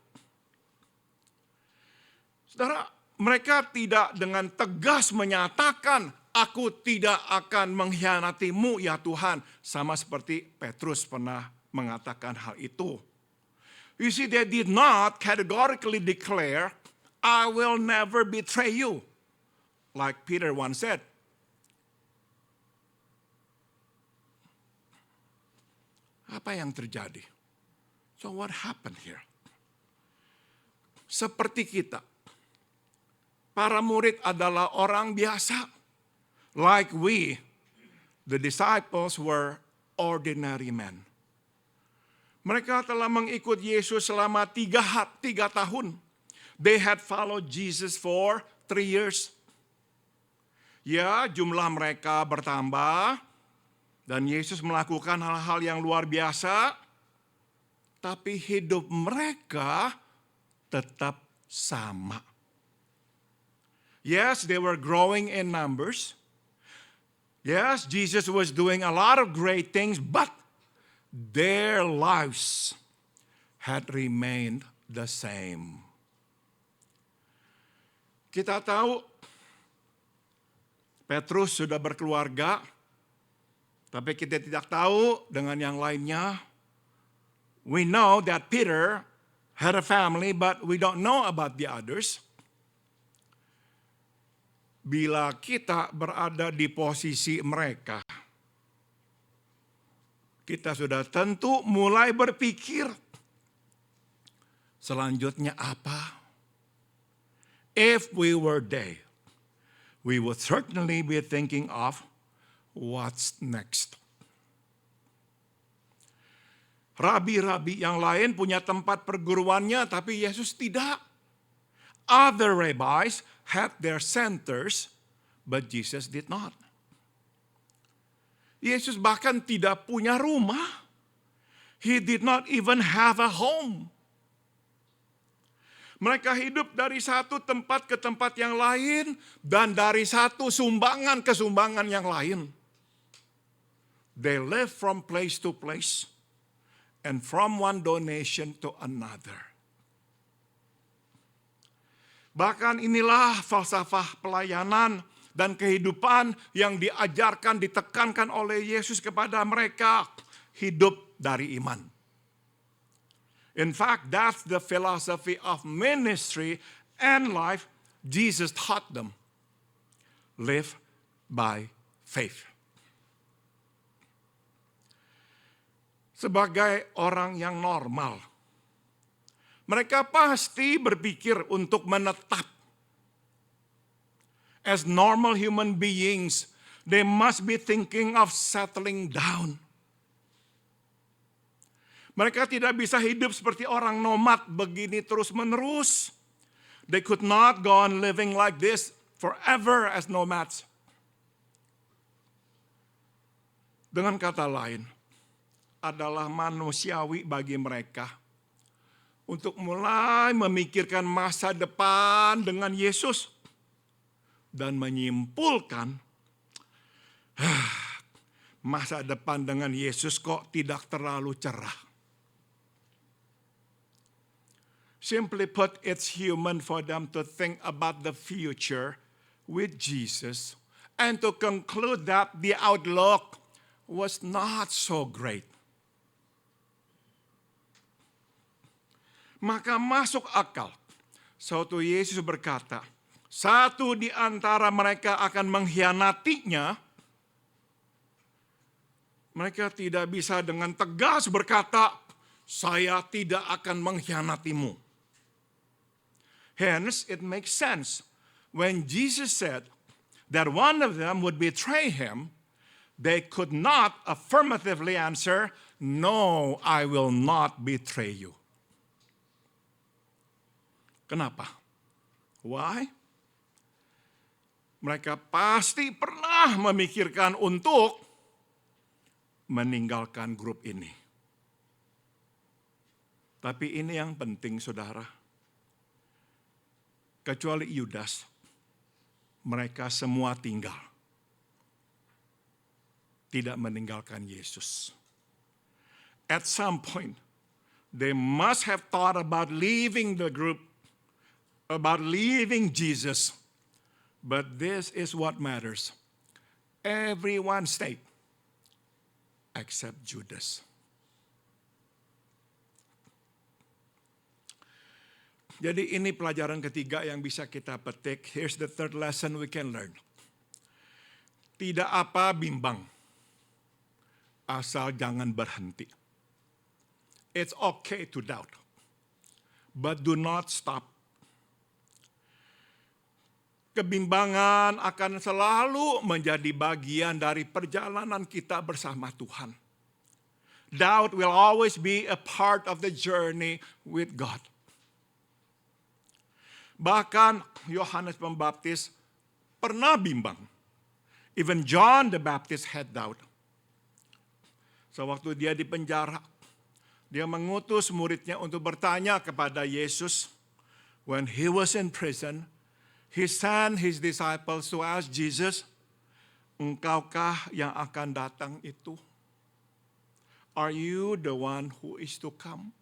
Saudara, mereka tidak dengan tegas menyatakan, aku tidak akan mengkhianatimu ya Tuhan. Sama seperti Petrus pernah mengatakan hal itu. You see, they did not categorically declare, I will never betray you. Like Peter once said. Apa yang terjadi? So what happened here? Seperti kita, para murid adalah orang biasa. Like we, the disciples were ordinary men. Mereka telah mengikut Yesus selama 3 tahun. They had followed Jesus for 3 years. Ya, jumlah mereka bertambah. Dan Yesus melakukan hal-hal yang luar biasa. Tapi hidup mereka tetap sama. Yes, they were growing in numbers. Yes, Jesus was doing a lot of great things, but their lives had remained the same. Kita tahu Petrus sudah berkeluarga, tapi kita tidak tahu dengan yang lainnya. We know that Peter had a family, but we don't know about the others. Bila kita berada di posisi mereka, kita sudah tentu mulai berpikir, selanjutnya apa? If we were they, we would certainly be thinking of what's next. Rabi-rabi yang lain punya tempat perguruannya, tapi Yesus tidak. Other rabbis had their centers, but Jesus did not. Yesus bahkan tidak punya rumah. He did not even have a home. Mereka hidup dari satu tempat ke tempat yang lain dan dari satu sumbangan ke sumbangan yang lain. They live from place to place and from one donation to another. Bahkan inilah falsafah pelayanan dan kehidupan yang diajarkan, ditekankan oleh Yesus kepada mereka, hidup dari iman. In fact, that's the philosophy of ministry and life Jesus taught them. Live by faith. Sebagai orang yang normal, mereka pasti berpikir untuk menetap. As normal human beings, they must be thinking of settling down. Mereka tidak bisa hidup seperti orang nomad begini terus-menerus. They could not go on living like this forever as nomads. Dengan kata lain, adalah manusiawi bagi mereka untuk mulai memikirkan masa depan dengan Yesus dan menyimpulkan masa depan dengan Yesus kok tidak terlalu cerah. Simply put, it's human for them to think about the future with Jesus and to conclude that the outlook was not so great. Maka masuk akal. Suatu Yesus berkata, satu di antara mereka akan mengkhianatinya. Mereka tidak bisa dengan tegas berkata, saya tidak akan mengkhianatimu. Hence, it makes sense when Jesus said that one of them would betray him, they could not affirmatively answer, no, I will not betray you. Kenapa? Why? Mereka pasti pernah memikirkan untuk meninggalkan grup ini. Tapi ini yang penting, saudara. Kecuali Yudas, mereka semua tinggal. Tidak meninggalkan Yesus. At some point, they must have thought about leaving the group, about leaving Jesus. But this is what matters. Everyone stayed, except Judas. Jadi ini pelajaran ketiga yang bisa kita petik. Here's the third lesson we can learn. Tidak apa bimbang, asal jangan berhenti. It's okay to doubt, but do not stop. Kebimbangan akan selalu menjadi bagian dari perjalanan kita bersama Tuhan. Doubt will always be a part of the journey with God. Bahkan Yohanes Pembaptis pernah bimbang. Even John the Baptist had doubt. Sewaktu dia di penjara, dia mengutus muridnya untuk bertanya kepada Yesus. When he was in prison, he sent his disciples to ask Jesus, engkaukah yang akan datang itu? Are you the one who is to come?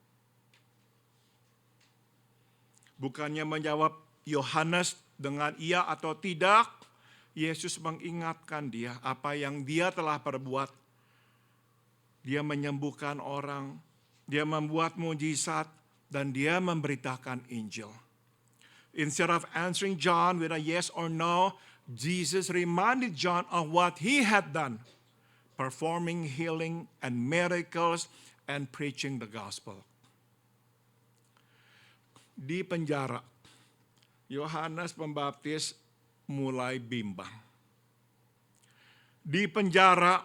Bukannya menjawab Yohanes dengan iya atau tidak, Yesus mengingatkan dia apa yang dia telah perbuat. Dia menyembuhkan orang, dia membuat mujizat, dan dia memberitakan Injil. Instead of answering John with a yes or no, Jesus reminded John of what he had done, performing healing and miracles and preaching the gospel. Di penjara, Yohanes Pembaptis mulai bimbang. Di penjara,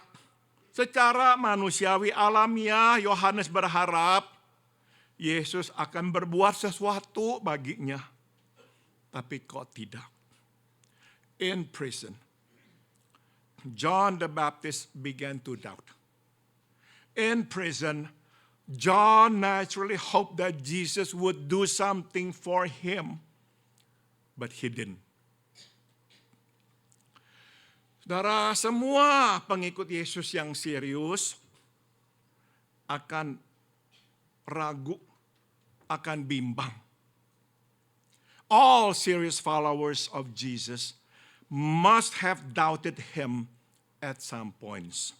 secara manusiawi alamiah, Yohanes berharap Yesus akan berbuat sesuatu baginya. Tapi kok tidak. In prison, John the Baptist began to doubt. In prison, John naturally hoped that Jesus would do something for him, but he didn't. Saudara, semua pengikut Yesus yang serius akan ragu, akan bimbang. All serious followers of Jesus must have doubted him at some points.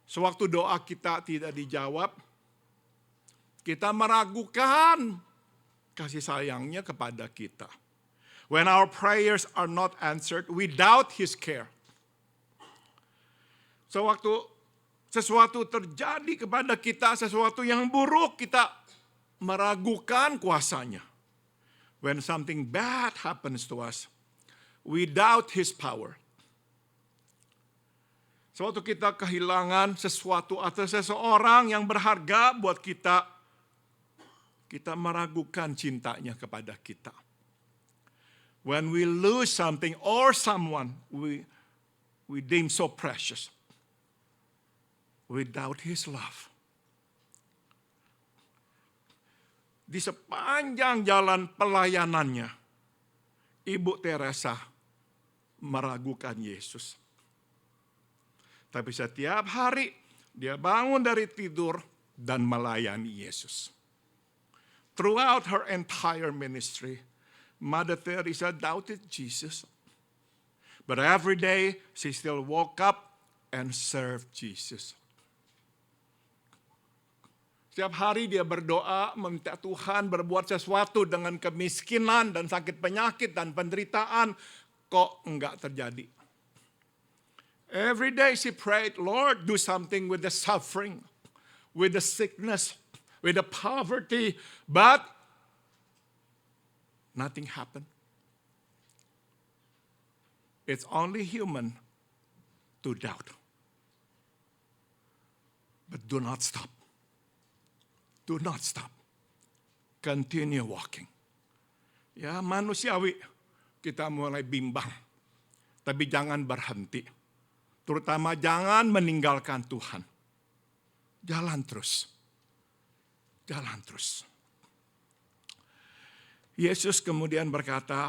Sewaktu doa kita tidak dijawab, kita meragukan kasih sayangnya kepada kita. When our prayers are not answered, we doubt His care. Sewaktu sesuatu terjadi kepada kita, sesuatu yang buruk, kita meragukan kuasanya. When something bad happens to us, we doubt His power. Sewaktu kita kehilangan sesuatu atau seseorang yang berharga buat kita, kita meragukan cintanya kepada kita. When we lose something or someone we deem so precious, we doubt His love. Di sepanjang jalan pelayanannya, Ibu Teresa meragukan Yesus. Tapi setiap hari dia bangun dari tidur dan melayani Yesus. Throughout her entire ministry, Mother Teresa doubted Jesus. But every day she still woke up and served Jesus. Setiap hari dia berdoa, meminta Tuhan berbuat sesuatu dengan kemiskinan dan sakit penyakit dan penderitaan. Kok enggak terjadi? Every day she prayed, Lord, do something with the suffering, with the sickness, with the poverty. But nothing happened. It's only human to doubt. But do not stop. Do not stop. Continue walking. Ya, manusiawi kita mulai bimbang. Tapi jangan berhenti. Terutama jangan meninggalkan Tuhan. Jalan terus. Jalan terus. Yesus kemudian berkata,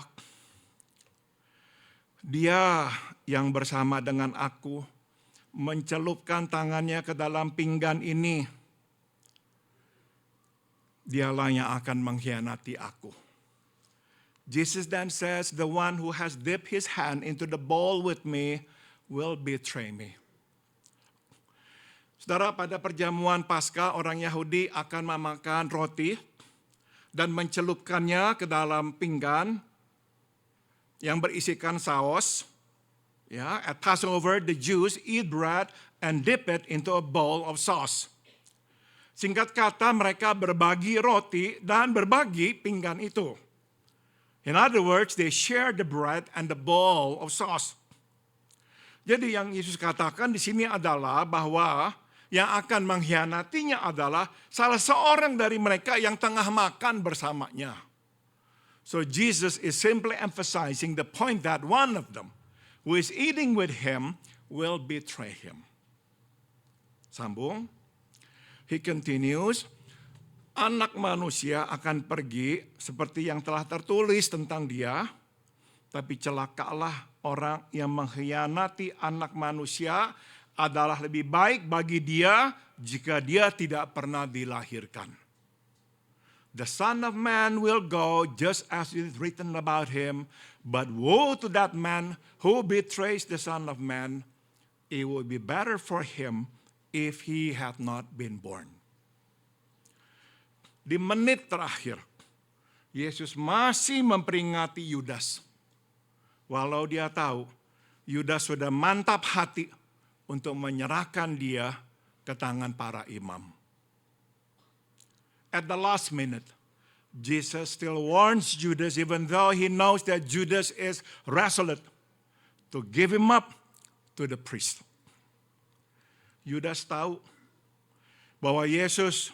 Dia yang bersama dengan aku mencelupkan tangannya ke dalam pinggan ini. Dialah yang akan mengkhianati aku. Jesus then says, the one who has dipped his hand into the bowl with me will betray me. Saudara, pada perjamuan Paskah orang Yahudi akan memakan roti dan mencelupkannya ke dalam pinggan yang berisikan saus. Ya, at Passover, the Jews eat bread and dip it into a bowl of sauce. Singkat kata, mereka berbagi roti dan berbagi pinggan itu. In other words, they share the bread and the bowl of sauce. Jadi yang Yesus katakan di sini adalah bahwa yang akan mengkhianatinya adalah salah seorang dari mereka yang tengah makan bersamanya. So Jesus is simply emphasizing the point that one of them who is eating with him will betray him. Sambung. He continues, anak manusia akan pergi seperti yang telah tertulis tentang dia, tapi celakalah orang yang mengkhianati anak manusia, adalah lebih baik bagi dia jika dia tidak pernah dilahirkan. The Son of Man will go just as it is written about him, but woe to that man who betrays the Son of Man. It would be better for him if he had not been born. Di menit terakhir, Yesus masih memperingati Yudas. Walau dia tahu, Yudas sudah mantap hati untuk menyerahkan dia ke tangan para imam. At the last minute, Jesus still warns Judas, even though he knows that Judas is resolute, to give him up to the priest. Yudas tahu bahwa Yesus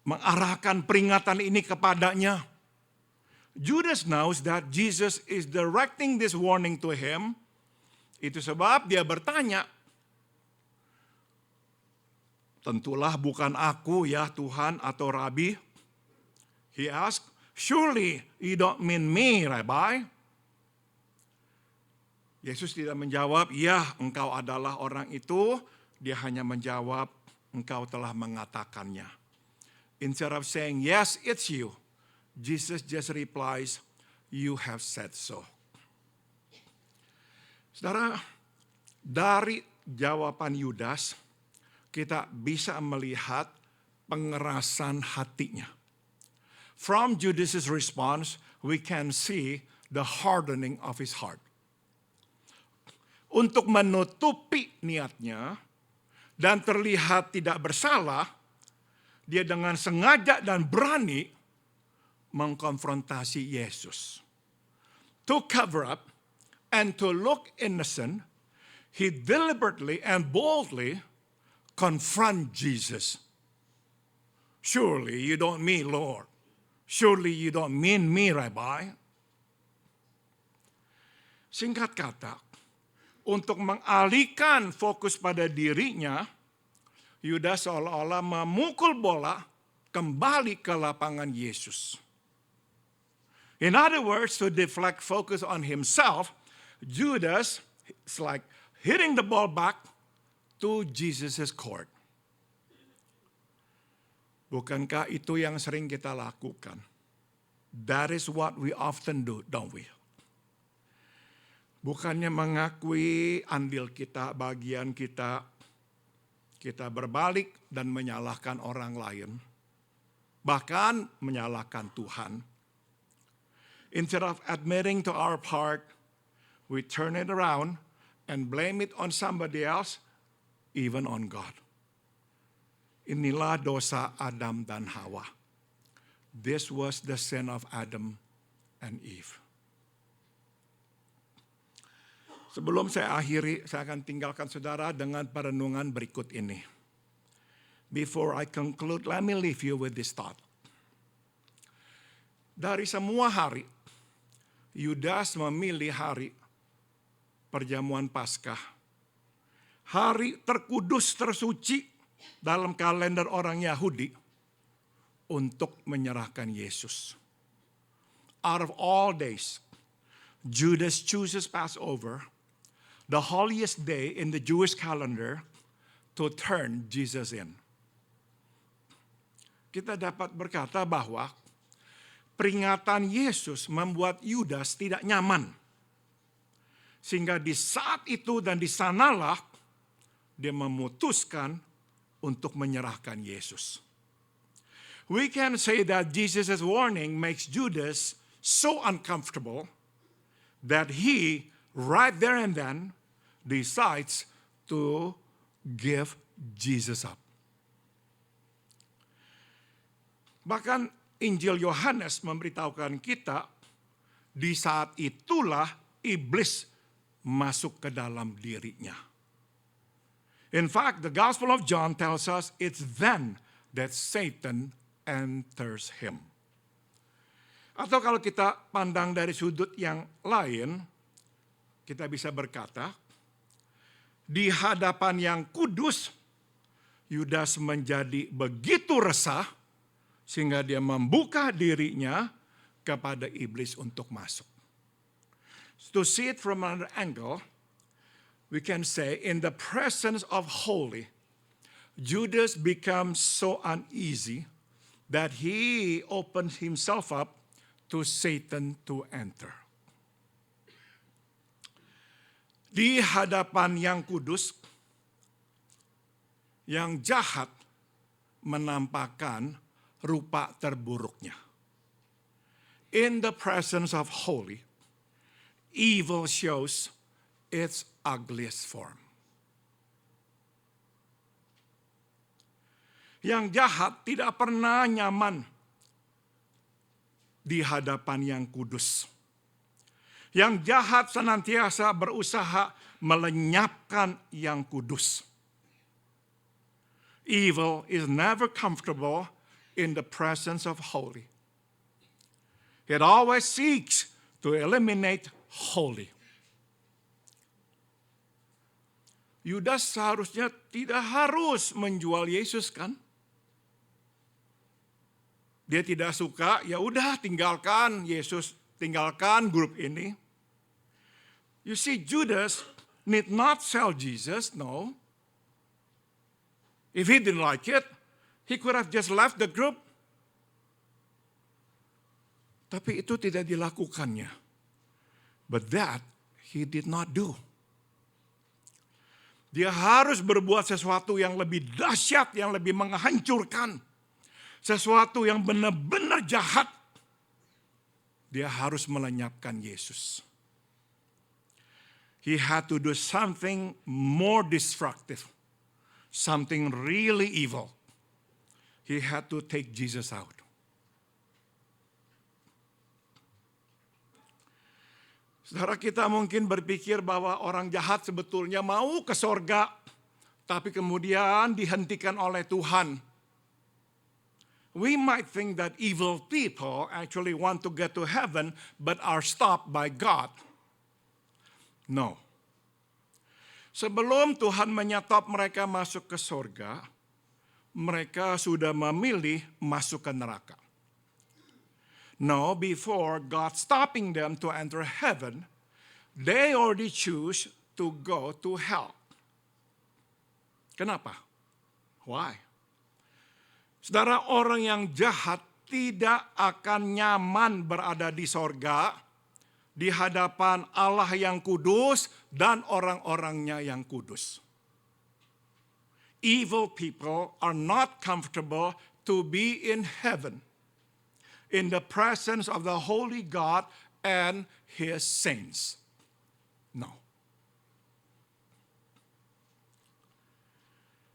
mengarahkan peringatan ini kepadanya. Judas knows that Jesus is directing this warning to him. Itu sebab dia bertanya, tentulah bukan aku ya Tuhan atau Rabi. He asked, surely you don't mean me, Rabbi. Yesus tidak menjawab, ya engkau adalah orang itu. Dia hanya menjawab, engkau telah mengatakannya. Instead of saying, yes, it's you, Jesus just replies, you have said so. Saudara, dari jawaban Yudas, kita bisa melihat pengerasan hatinya. From Judas's response, we can see the hardening of his heart. Untuk menutupi niatnya dan terlihat tidak bersalah, dia dengan sengaja dan berani mengkonfrontasi Yesus. To cover up and to look innocent, he deliberately and boldly confront Jesus. Surely you don't mean Lord. Surely you don't mean me, Rabbi. Singkat kata, untuk mengalihkan fokus pada dirinya, Yudas seolah-olah memukul bola kembali ke lapangan Yesus. In other words, to deflect focus on himself, Judas is like hitting the ball back to Jesus' court. Bukankah itu yang sering kita lakukan? That is what we often do, don't we? Bukannya mengakui andil kita, bagian kita, kita berbalik dan menyalahkan orang lain, bahkan menyalahkan Tuhan. Instead of admitting to our part, we turn it around and blame it on somebody else, even on God. Inilah dosa Adam dan Hawa. This was the sin of Adam and Eve. Sebelum saya akhiri, saya akan tinggalkan saudara dengan perenungan berikut ini. Before I conclude, let me leave you with this thought. Dari semua hari, Yudas memilih hari perjamuan Paskah. Hari terkudus, tersuci dalam kalender orang Yahudi untuk menyerahkan Yesus. Out of all days, Judas chooses Passover, the holiest day in the Jewish calendar, to turn Jesus in. Kita dapat berkata bahwa peringatan Yesus membuat Yudas tidak nyaman. Sehingga di saat itu dan di sanalah dia memutuskan untuk menyerahkan Yesus. We can say that Jesus' warning makes Judas so uncomfortable that he right there and then decides to give Jesus up. Bahkan Injil Yohanes memberitahukan kita, di saat itulah iblis masuk ke dalam dirinya. In fact, the Gospel of John tells us it's then that Satan enters him. Atau kalau kita pandang dari sudut yang lain, kita bisa berkata, di hadapan yang kudus, Yudas menjadi begitu resah, sehingga dia membuka dirinya kepada iblis untuk masuk. To see it from another angle, we can say in the presence of holy, Judas becomes so uneasy that he opens himself up to Satan to enter. Di hadapan yang kudus, yang jahat menampakkan rupa terburuknya. In the presence of holy, evil shows its ugliest form. Yang jahat tidak pernah nyaman di hadapan yang kudus. Yang jahat senantiasa berusaha melenyapkan yang kudus. Evil is never comfortable in the presence of holy. It always seeks to eliminate holy. Yudas seharusnya tidak harus menjual Yesus, kan? Dia tidak suka, ya udah tinggalkan Yesus, tinggalkan grup ini. You see, Judas need not sell Jesus, no. If he didn't like it, he could have just left the group. Tapi itu tidak dilakukannya. But that he did not do. Dia harus berbuat sesuatu yang lebih dahsyat, yang lebih menghancurkan. Sesuatu yang benar-benar jahat. Dia harus melenyapkan Yesus. He had to do something more destructive. Something really evil. He had to take Jesus out. Saudara, kita mungkin berpikir bahwa orang jahat sebetulnya mau ke sorga, tapi kemudian dihentikan oleh Tuhan. We might think that evil people actually want to get to heaven, but are stopped by God. No. Sebelum Tuhan menyetop mereka masuk ke sorga, mereka sudah memilih masuk ke neraka. No, before God stopping them to enter heaven, they already choose to go to hell. Kenapa? Why? Saudara, orang yang jahat tidak akan nyaman berada di sorga, di hadapan Allah yang kudus dan orang-orangnya yang kudus. evil people are not comfortable to be in heaven, in the presence of the holy God and his saints. No.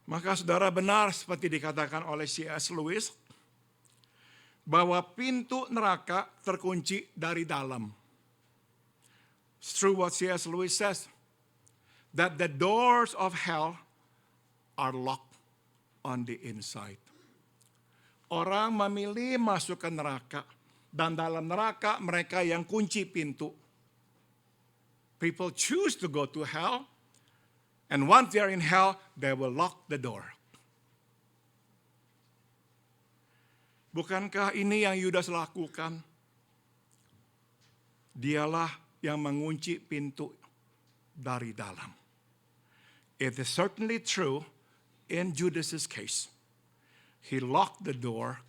Maka saudara benar seperti dikatakan oleh C.S. Lewis, bahwa pintu neraka terkunci dari dalam. It's true what C.S. Lewis says, that the doors of hell are locked on the inside. Orang memilih masuk ke neraka, dan dalam neraka mereka yang kunci pintu. People choose to go to hell, and once they are in hell, they will lock the door. Bukankah ini yang Yudas lakukan? Dialah yang mengunci pintu dari dalam. It is certainly true in Judas's case. He locked the door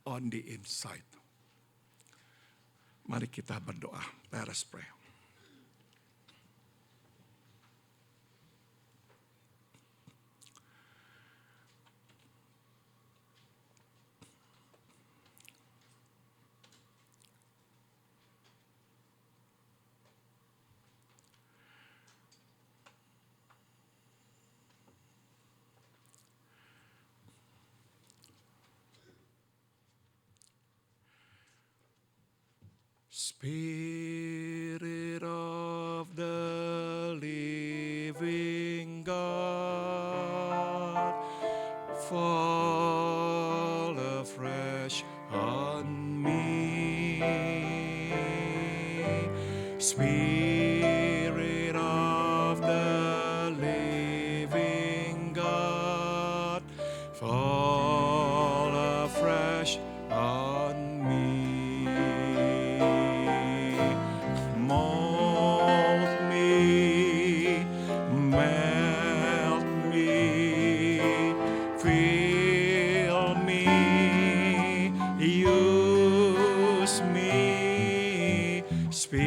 on the inside. Mari kita berdoa. Let us pray. Spirit of the living God, fall afresh on me. Spirit of the living God, fall afresh on me. Spirit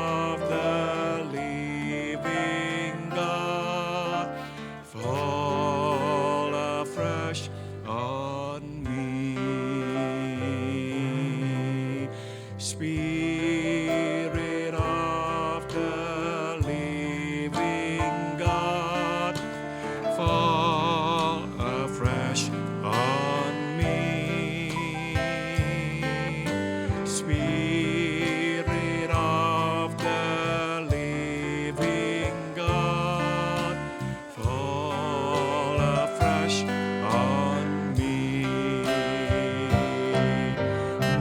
of the living God, fall afresh on me. Spirit of the living God, fall afresh on me. Spirit of the living God, fall afresh on me.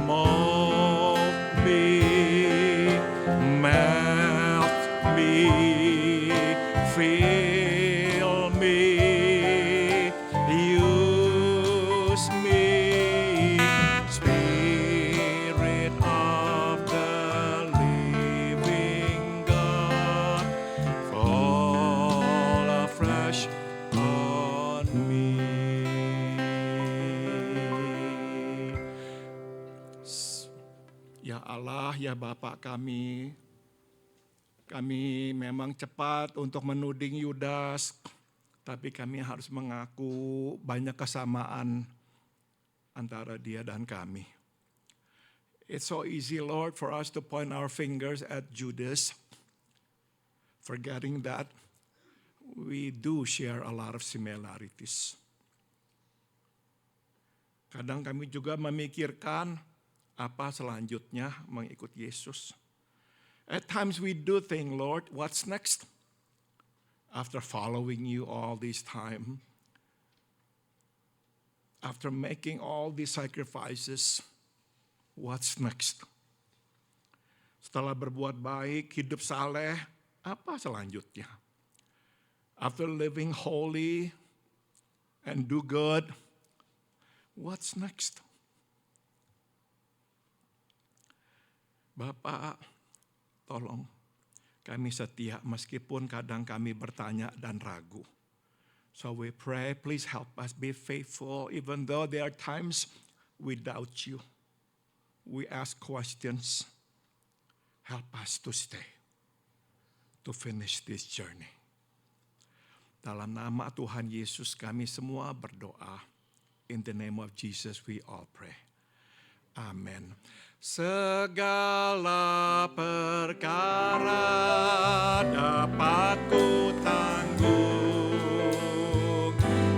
Mold me, melt me, fill me, use me. Spirit of the living God, fall afresh on me. Ya Allah, ya Bapa kami memang cepat untuk menuding Yudas, tapi kami harus mengaku banyak kesamaan antara dia dan kami. It's so easy, Lord, for us to point our fingers at Judas, forgetting that we do share a lot of similarities. Kadang kami juga memikirkan apa selanjutnya mengikut Yesus. At times we do think, Lord, what's next? After following you all this time, after making all these sacrifices, what's next? Setelah berbuat baik, hidup saleh, apa selanjutnya? After living holy and do good, what's next? Bapak, tolong kami setia meskipun kadang kami bertanya dan ragu. So we pray, please help us be faithful even though there are times we doubt you. We ask questions. Help us to stay, to finish this journey. Dalam nama Tuhan Yesus kami semua berdoa. In the name of Jesus we all pray. Amin. Segala perkara dapat ku tanggung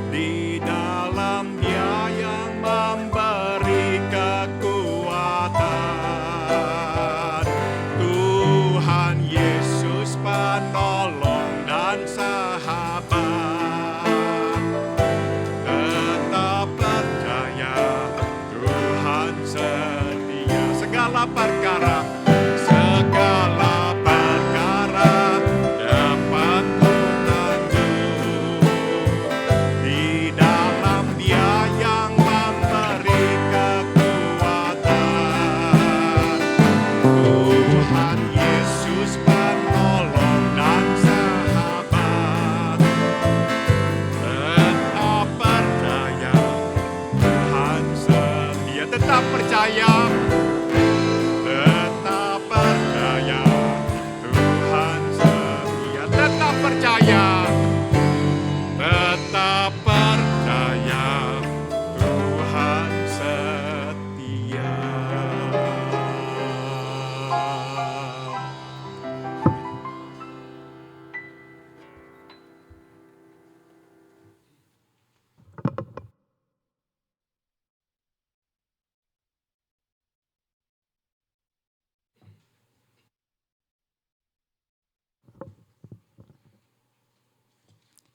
di dalam Dia yang memberi kekuatan. Tuhan Yesus penolong dan sahabat. Tetap percaya Tuhan setia. Segala perkara dapat ku tanggung di dalam Dia yang memberi kekuatan. Tuhan Yesus penolong dan sahabat. Tetap percaya Tuhan setia. Tetap percaya. Tetap percaya Tuhan setia.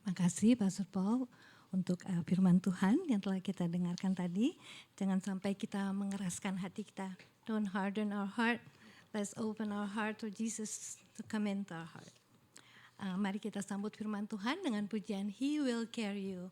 Terima kasih Pastor Paul untuk firman Tuhan yang telah kita dengarkan tadi. Jangan sampai kita mengeraskan hati kita. Don't harden our heart. Let's open our heart to Jesus to come into our heart. Mari kita sambut firman Tuhan dengan pujian He Will Carry You.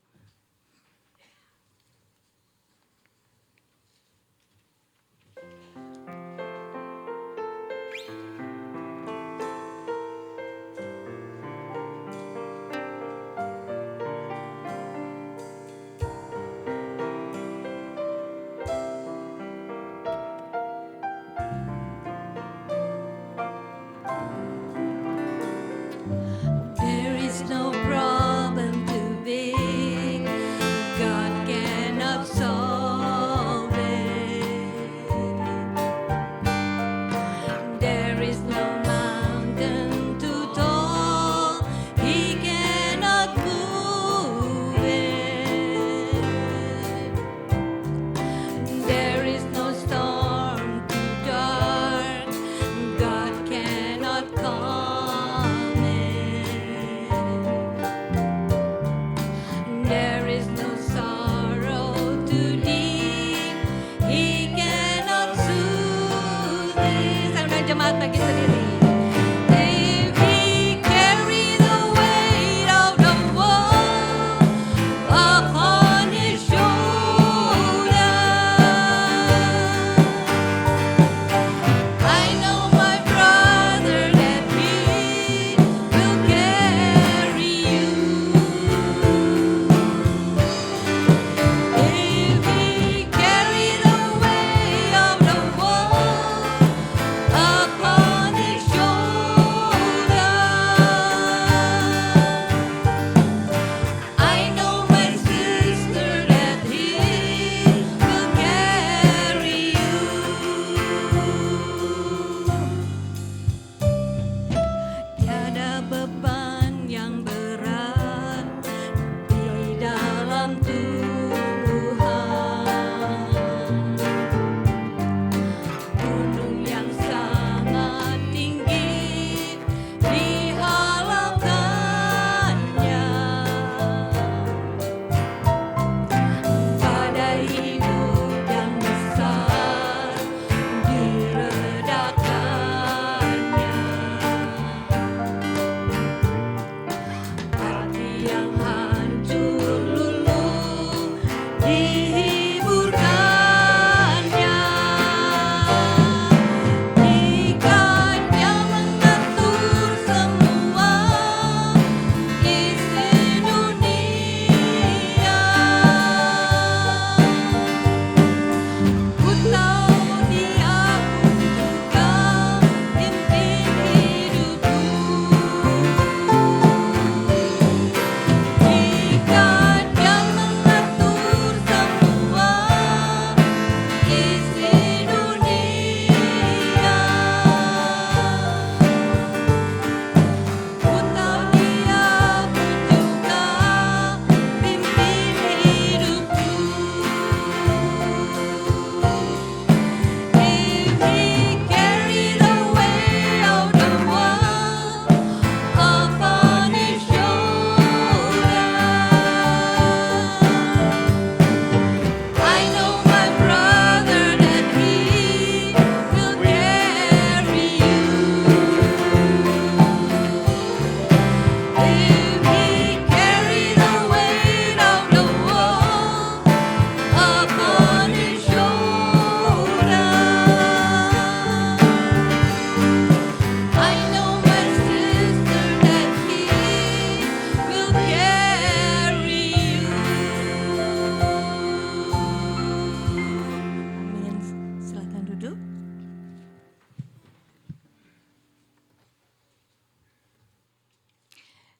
There is no problem too big, God cannot solve it. There is no mountain too tall, He cannot move it. There is no storm too dark, God cannot calm it. There is no sorrow too deep, He cannot soothe it. Saya undang jemaat bagi sendiri. If He carry the weight of the world upon His shoulder, I know my brother that He will carry you. If He carry the weight of the world upon His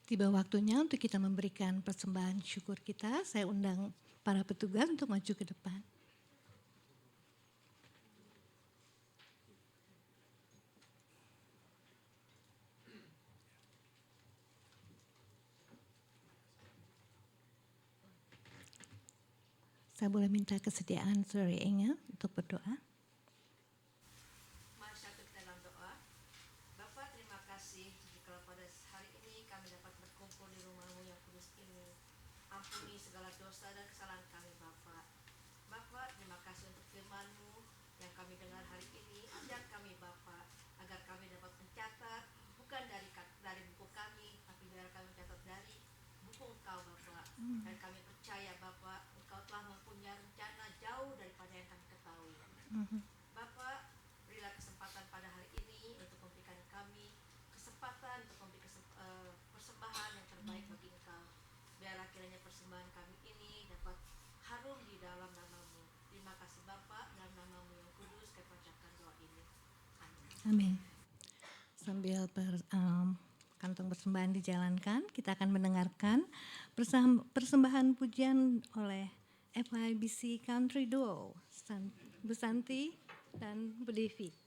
Tiba waktunya untuk kita memberikan persembahan syukur kita. Saya undang para petugas untuk maju ke depan. Saya boleh minta kesediaan Saudara Inga untuk berdoa. Mari kita dalam doa. Bapa, terima kasih jika pada hari ini kami dapat berkumpul di rumah-Mu yang kudus ini. Ampuni segala dosa dan kesalahan kami, Bapa. Bapa, terima kasih untuk firman-Mu yang kami dengar hari ini. Ajar kami, Bapa, agar kami dapat mencatat bukan dari buku kami, tapi biar kami mencatat dari buku Engkau, Bapa. Dan kami percaya, Bapa, Engkau telah mempunyai rencana jauh daripada yang kami ketahui. Bapa, berilah kesempatan pada hari ini untuk memberikan kami kesempatan untuk memberi persembahan yang terbaik bagi Engkau. Biarlah kiranya persembahan kami ini dapat harum di dalam nama-Mu. Terima kasih Bapa, dalam nama-Mu yang kudus kami panjatkan doa ini. Amin. Amin. Sambil kantong persembahan dijalankan, kita akan mendengarkan persembahan pujian oleh FIBC Country Duo, Bu Santi dan Bu Devi.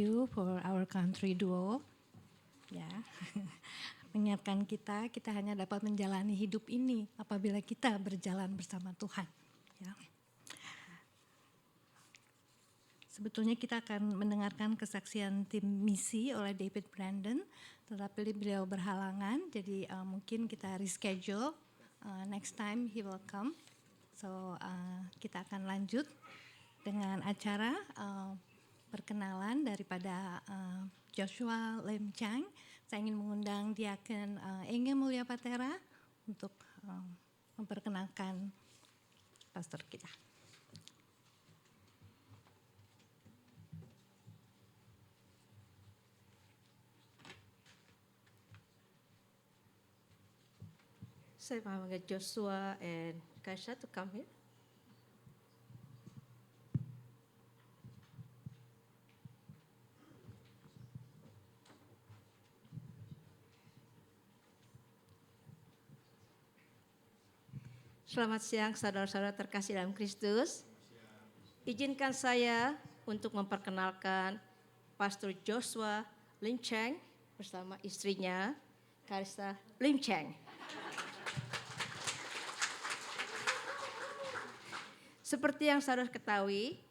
you for our country duo. Ya, mengingatkan kita hanya dapat menjalani hidup ini apabila kita berjalan bersama Tuhan. Ya. Sebetulnya kita akan mendengarkan kesaksian tim misi oleh David Brandon, tetapi beliau berhalangan, jadi mungkin kita reschedule. Next time he will come. So kita akan lanjut dengan acara perkenalan daripada Joshua Lim Chang. Saya ingin mengundang Diaken Enge Mulia Patera untuk memperkenalkan pastor kita. Saya mau mengajak Joshua and Kaisha to come here. Selamat siang saudara-saudara terkasih dalam Kristus. Izinkan saya untuk memperkenalkan Pastor Joshua Lim Chang bersama istrinya Kaisha Lim Chang. Seperti yang saudara ketahui,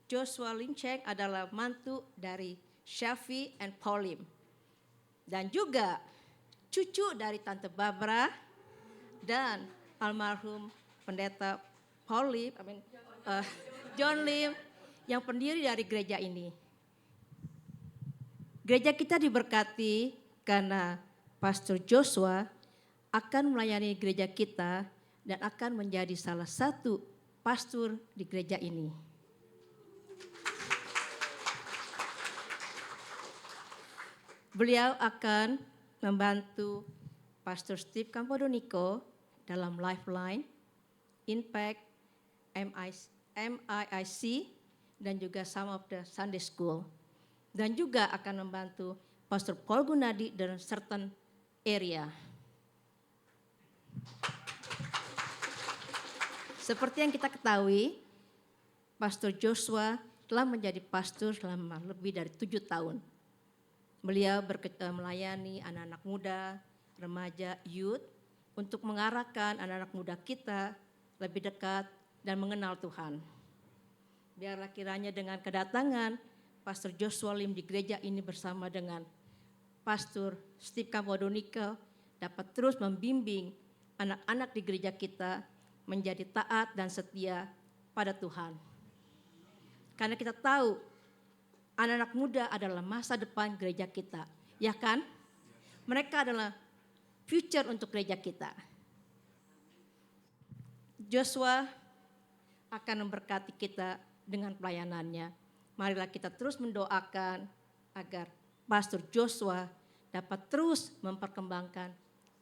Joshua Lim Chang adalah mantu dari Shafi and Pauline. Dan juga cucu dari Tante Barbara dan almarhum pendeta John Lim yang pendiri dari gereja ini. Gereja kita diberkati karena Pastor Joshua akan melayani gereja kita dan akan menjadi salah satu pastor di gereja ini. Beliau akan membantu Pastor Steve Campodonico dalam Lifeline, Impact, MIIC, dan juga some of the Sunday School. Dan juga akan membantu Pastor Paul Gunadi dalam certain area. Seperti yang kita ketahui, Pastor Joshua telah menjadi pastor selama lebih dari 7 tahun. Beliau melayani anak-anak muda, remaja, youth, untuk mengarahkan anak-anak muda kita lebih dekat dan mengenal Tuhan. Biarlah kiranya dengan kedatangan Pastor Joshua Lim di gereja ini bersama dengan Pastor Steve Campodonico dapat terus membimbing anak-anak di gereja kita menjadi taat dan setia pada Tuhan. Karena kita tahu anak-anak muda adalah masa depan gereja kita, ya kan? Mereka adalah future untuk gereja kita. Joshua akan memberkati kita dengan pelayanannya. Marilah kita terus mendoakan agar Pastor Joshua dapat terus memperkembangkan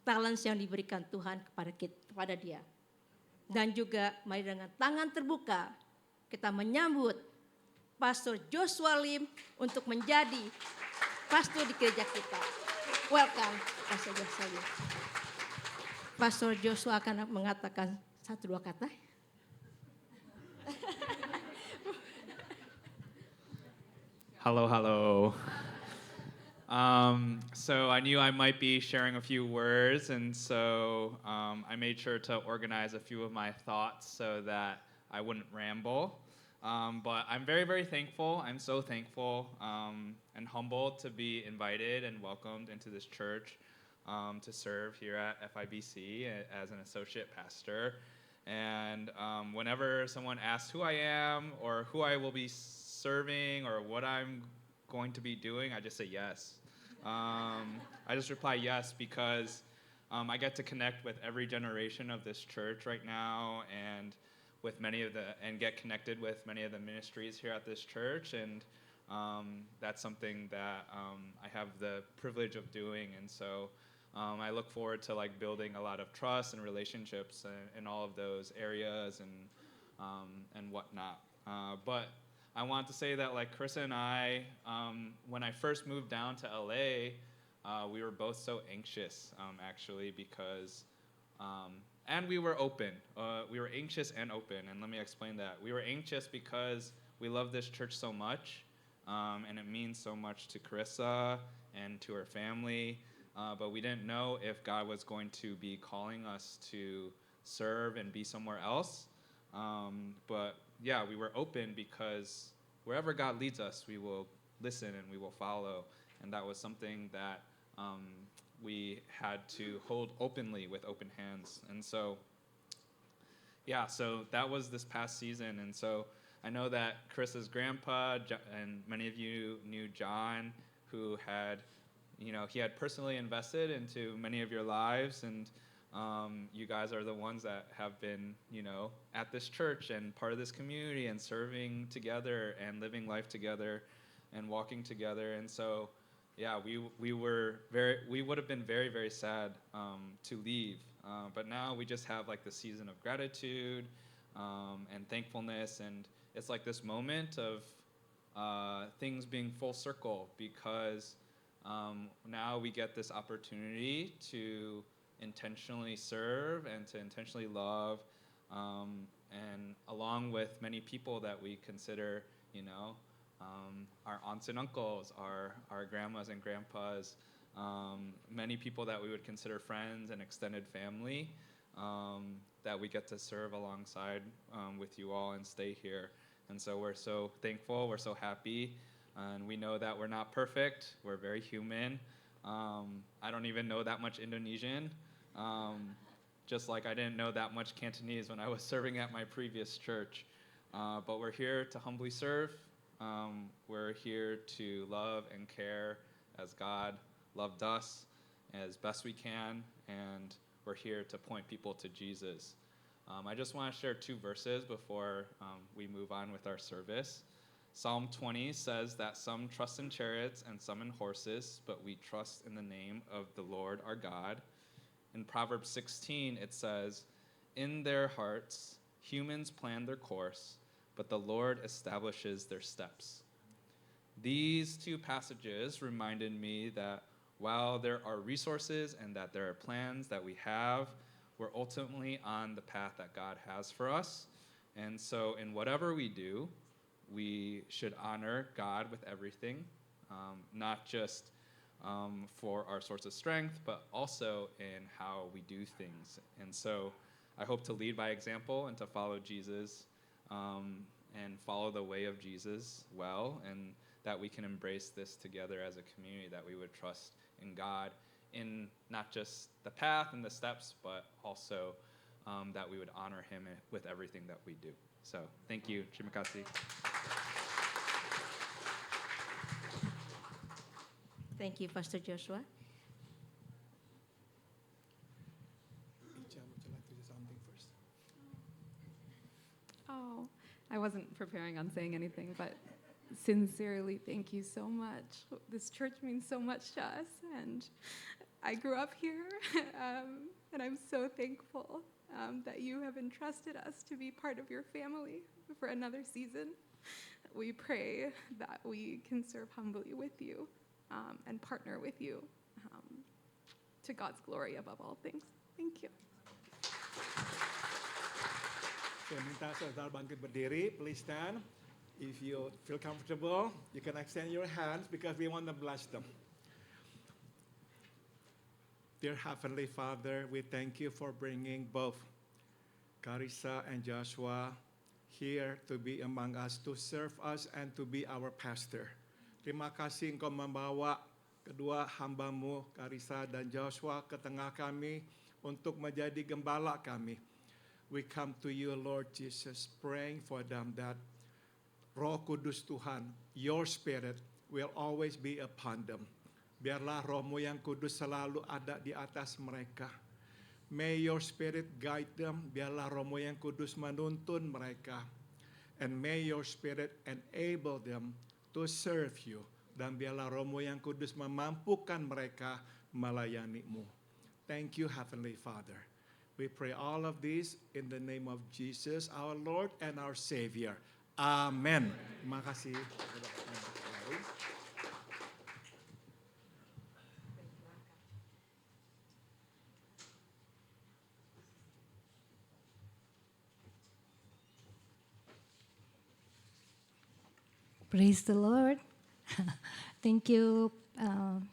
talents yang diberikan Tuhan kepada dia. Dan juga mari dengan tangan terbuka kita menyambut Pastor Joshua Lim untuk menjadi pastor di gereja kita. Welcome, Pastor Joshua Lim. Pastor Joshua akan mengatakan 1-2 kata. Hello. So I knew I might be sharing a few words, and so I made sure to organize a few of my thoughts so that I wouldn't ramble. But I'm very, very thankful. I'm so thankful and humbled to be invited and welcomed into this church to serve here at FIBC as an associate pastor. And whenever someone asks who I am or who I will be serving or what I'm going to be doing, I just say yes. I just reply yes because I get to connect with every generation of this church right now and get connected with many of the ministries here at this church, and that's something that I have the privilege of doing, and so I look forward to building a lot of trust and relationships in all of those areas and whatnot. But I want to say that Carissa and I, when I first moved down to LA, we were both so anxious actually because, and we were open. We were anxious and open, and let me explain that. We were anxious because we love this church so much, and it means so much to Carissa and to her family. But we didn't know if God was going to be calling us to serve and be somewhere else. But yeah, we were open because wherever God leads us, we will listen and we will follow. And that was something that we had to hold openly with open hands. And so, yeah, so that was this past season. And so I know that Carissa's grandpa and many of you knew John, who had, he had personally invested into many of your lives. And you guys are the ones that have been, at this church and part of this community and serving together and living life together and walking together. And so, yeah, we would have been very, very sad to leave. But now we just have like the season of gratitude and thankfulness. And it's like this moment of things being full circle because now we get this opportunity to intentionally serve and to intentionally love, and along with many people that we consider, our aunts and uncles, our grandmas and grandpas, many people that we would consider friends and extended family, that we get to serve alongside with you all and stay here. And so we're so thankful, we're so happy, and we know that we're not perfect, we're very human. I don't even know that much Indonesian, just like I didn't know that much Cantonese when I was serving at my previous church. But we're here to humbly serve. We're here to love and care as God loved us as best we can, and we're here to point people to Jesus. I just want to share 2 verses before we move on with our service. Psalm 20 says that some trust in chariots and some in horses, but we trust in the name of the Lord our God. In Proverbs 16, it says, in their hearts, humans plan their course, but the Lord establishes their steps. These 2 passages reminded me that while there are resources and that there are plans that we have, we're ultimately on the path that God has for us. And so in whatever we do, we should honor God with everything, not just for our source of strength, but also in how we do things. And so I hope to lead by example and to follow Jesus and follow the way of Jesus well, and that we can embrace this together as a community, that we would trust in God in not just the path and the steps, but also that we would honor him with everything that we do. So thank you. Terima kasih. Thank you, Pastor Joshua. Icha, would you like to say something first? Oh, I wasn't preparing on saying anything, but sincerely, thank you so much. This church means so much to us, and I grew up here, and I'm so thankful that you have entrusted us to be part of your family for another season. We pray that we can serve humbly with you and partner with you to God's glory above all things. Thank you. Saya minta saudara bangkit berdiri, please stand. If you feel comfortable, you can extend your hands because we want to bless them. Dear Heavenly Father, we thank you for bringing both Carissa and Joshua here to be among us, to serve us and to be our pastor. Terima kasih Engkau membawa kedua hamba-Mu, Carissa dan Joshua, ke tengah kami untuk menjadi gembala kami. We come to you, Lord Jesus, praying for them that Roh Kudus Tuhan, your Spirit, will always be upon them. Biarlah Roh-Mu yang kudus selalu ada di atas mereka. May your Spirit guide them. Biarlah Roh-Mu yang kudus menuntun mereka. And may your Spirit enable them to serve you. Dan biarlah Roh-Mu yang kudus memampukan mereka melayani-Mu. Thank you, Heavenly Father. We pray all of this in the name of Jesus, our Lord and our Savior. Amen. Terima kasih. Praise the Lord. Thank you,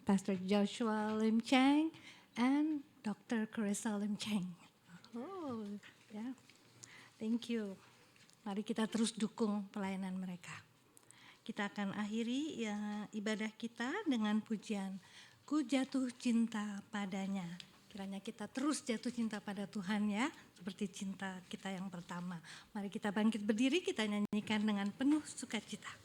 Pastor Joshua Lim Chang and Dr. Carissa Lim Chang. Oh, ya. Thank you. Mari kita terus dukung pelayanan mereka. Kita akan akhiri ya, ibadah kita dengan pujian Ku jatuh cinta padanya. Kiranya kita terus jatuh cinta pada Tuhan ya, seperti cinta kita yang pertama. Mari kita bangkit berdiri, kita nyanyikan dengan penuh sukacita.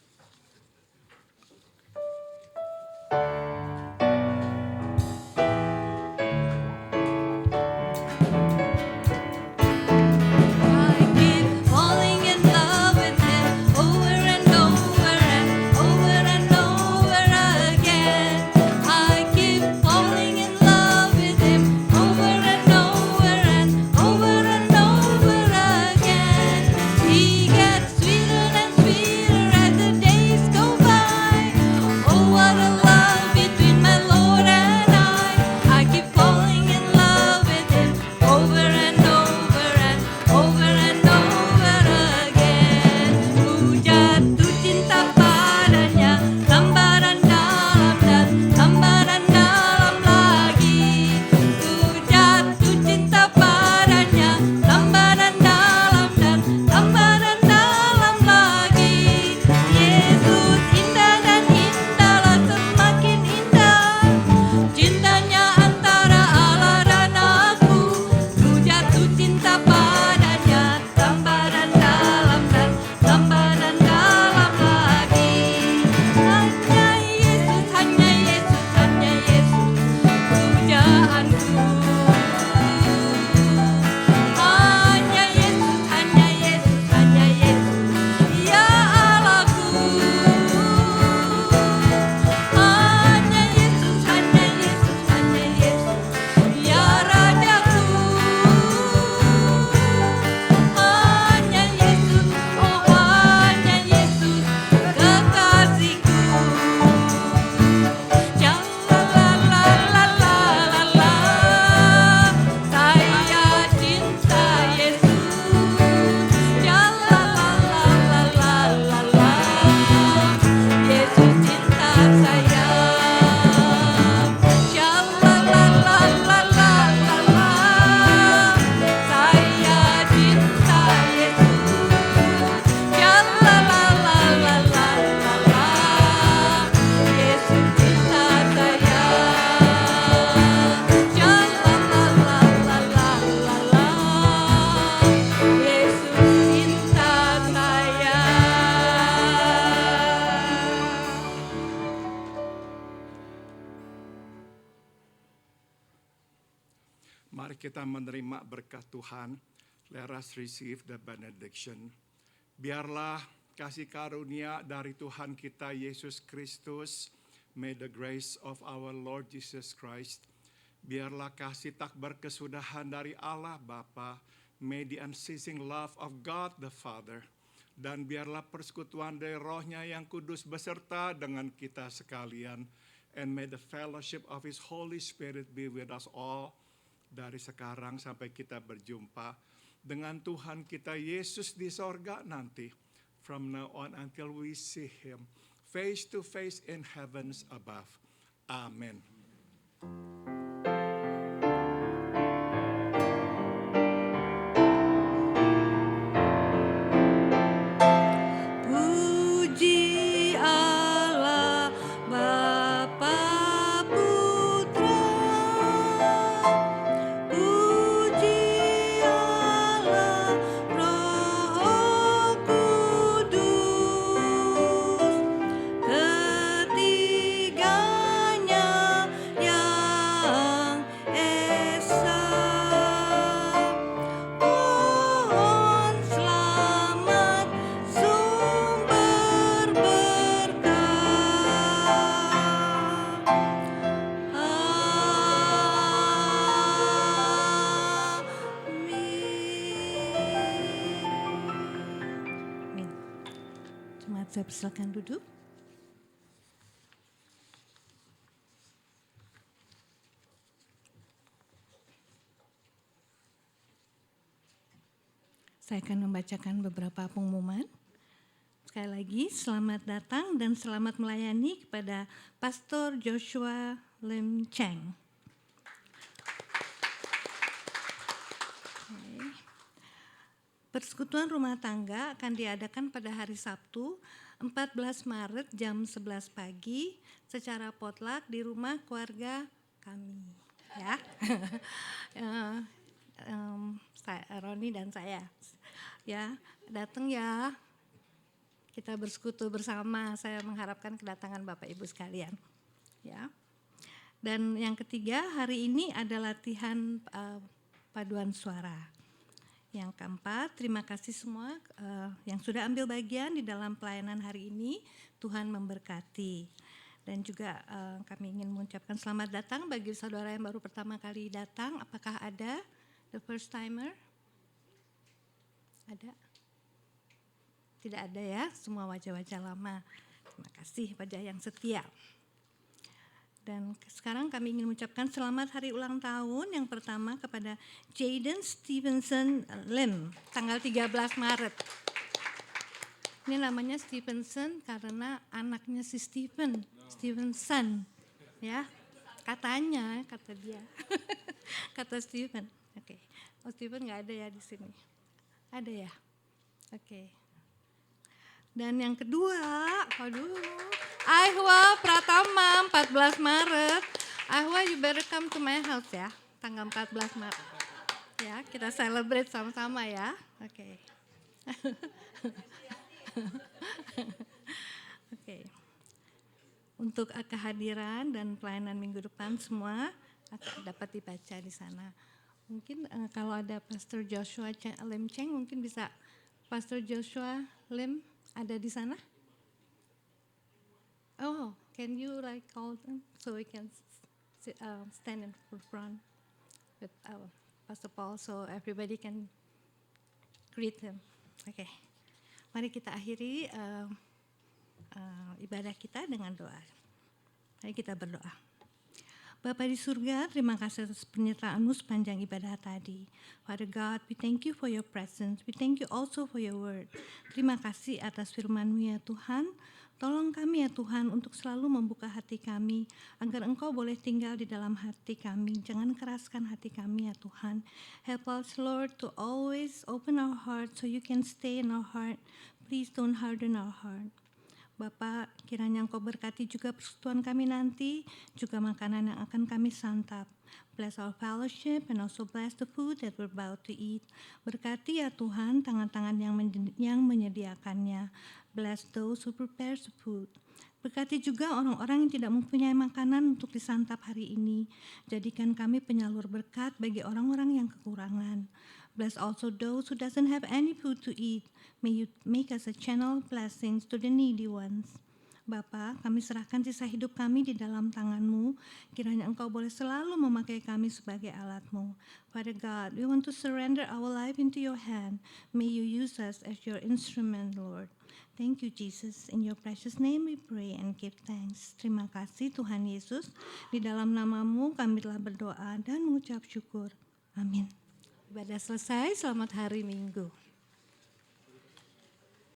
Mari kita menerima berkat Tuhan. Let us receive the benediction. Biarlah kasih karunia dari Tuhan kita Yesus Kristus, may the grace of our Lord Jesus Christ, biarlah kasih tak berkesudahan dari Allah Bapa, may the unceasing love of God the Father, dan biarlah persekutuan dari Roh-Nya yang kudus beserta dengan kita sekalian, and may the fellowship of His Holy Spirit be with us all, dari sekarang sampai kita berjumpa dengan Tuhan kita Yesus di sorga nanti, from now on until we see Him face to face in heavens above. Amen. Puji Allah Bapa Putra, puji Allah Roh Kudus, ketiganya yang esa. Pohon selamat sumber berkah. Amin. Jemaat saya persilakan duduk. Saya akan membacakan beberapa pengumuman. Sekali lagi, selamat datang dan selamat melayani kepada Pastor Joshua Lim Cheng. Persekutuan rumah tangga akan diadakan pada hari Sabtu 14 Maret jam 11 pagi secara potluck di rumah keluarga kami. Ya, Roni dan saya. Ya, datang ya. Kita bersekutu bersama. Saya mengharapkan kedatangan Bapak Ibu sekalian. Ya. Dan yang ketiga, hari ini ada latihan paduan suara. Yang keempat, terima kasih semua yang sudah ambil bagian di dalam pelayanan hari ini. Tuhan memberkati. Dan juga kami ingin mengucapkan selamat datang bagi saudara yang baru pertama kali datang. Apakah ada the first timer? Ada? Tidak ada ya, semua wajah-wajah lama. Terima kasih wajah yang setia. Dan sekarang kami ingin mengucapkan selamat hari ulang tahun yang pertama kepada Jaden Stevenson Lim, tanggal 13 Maret. Ini namanya Stevenson karena anaknya si Stevenson, ya. Katanya, kata dia, kata Steven. Oke. Oh, Steven nggak ada ya di sini. Ada ya? Oke. Dan yang kedua, Ahwa Pratama 14 Maret. Ahwa, you better come to my house ya, tanggal 14 Maret. Ya, kita celebrate sama-sama ya. Oke. Oke. Untuk kehadiran dan pelayanan minggu depan semua akan dapat dibaca di sana. Mungkin kalau ada Pastor Joshua Lim Cheng, mungkin bisa Pastor Joshua Lim ada di sana? Oh, can you like call them so we can stand in front with Pastor Paul so everybody can greet him. Oke, mari kita akhiri ibadah kita dengan doa. Mari kita berdoa. Bapa di surga, terima kasih atas penyertaan-Mu sepanjang ibadah tadi. Father God, we thank you for your presence. We thank you also for your word. Terima kasih atas firman-Mu ya Tuhan. Tolong kami ya Tuhan untuk selalu membuka hati kami agar Engkau boleh tinggal di dalam hati kami. Jangan keraskan hati kami ya Tuhan. Help us Lord to always open our heart so you can stay in our heart. Please don't harden our heart. Bapak, kiranya Engkau berkati juga persekutuan kami nanti, juga makanan yang akan kami santap. Bless our fellowship and also bless the food that we're about to eat. Berkati ya Tuhan tangan-tangan yang menyediakannya. Bless those who prepare the food. Berkati juga orang-orang yang tidak mempunyai makanan untuk disantap hari ini. Jadikan kami penyalur berkat bagi orang-orang yang kekurangan. Bless also those who doesn't have any food to eat. May you make us a channel of blessings to the needy ones. Bapa, kami serahkan sisa hidup kami di dalam tangan-Mu. Kiranya Engkau boleh selalu memakai kami sebagai alat-Mu. Father God, we want to surrender our life into your hand. May you use us as your instrument, Lord. Thank you, Jesus. In your precious name we pray and give thanks. Terima kasih Tuhan Yesus. Di dalam nama-Mu kami telah berdoa dan mengucap syukur. Amin. Ibadah selesai, selamat hari Minggu.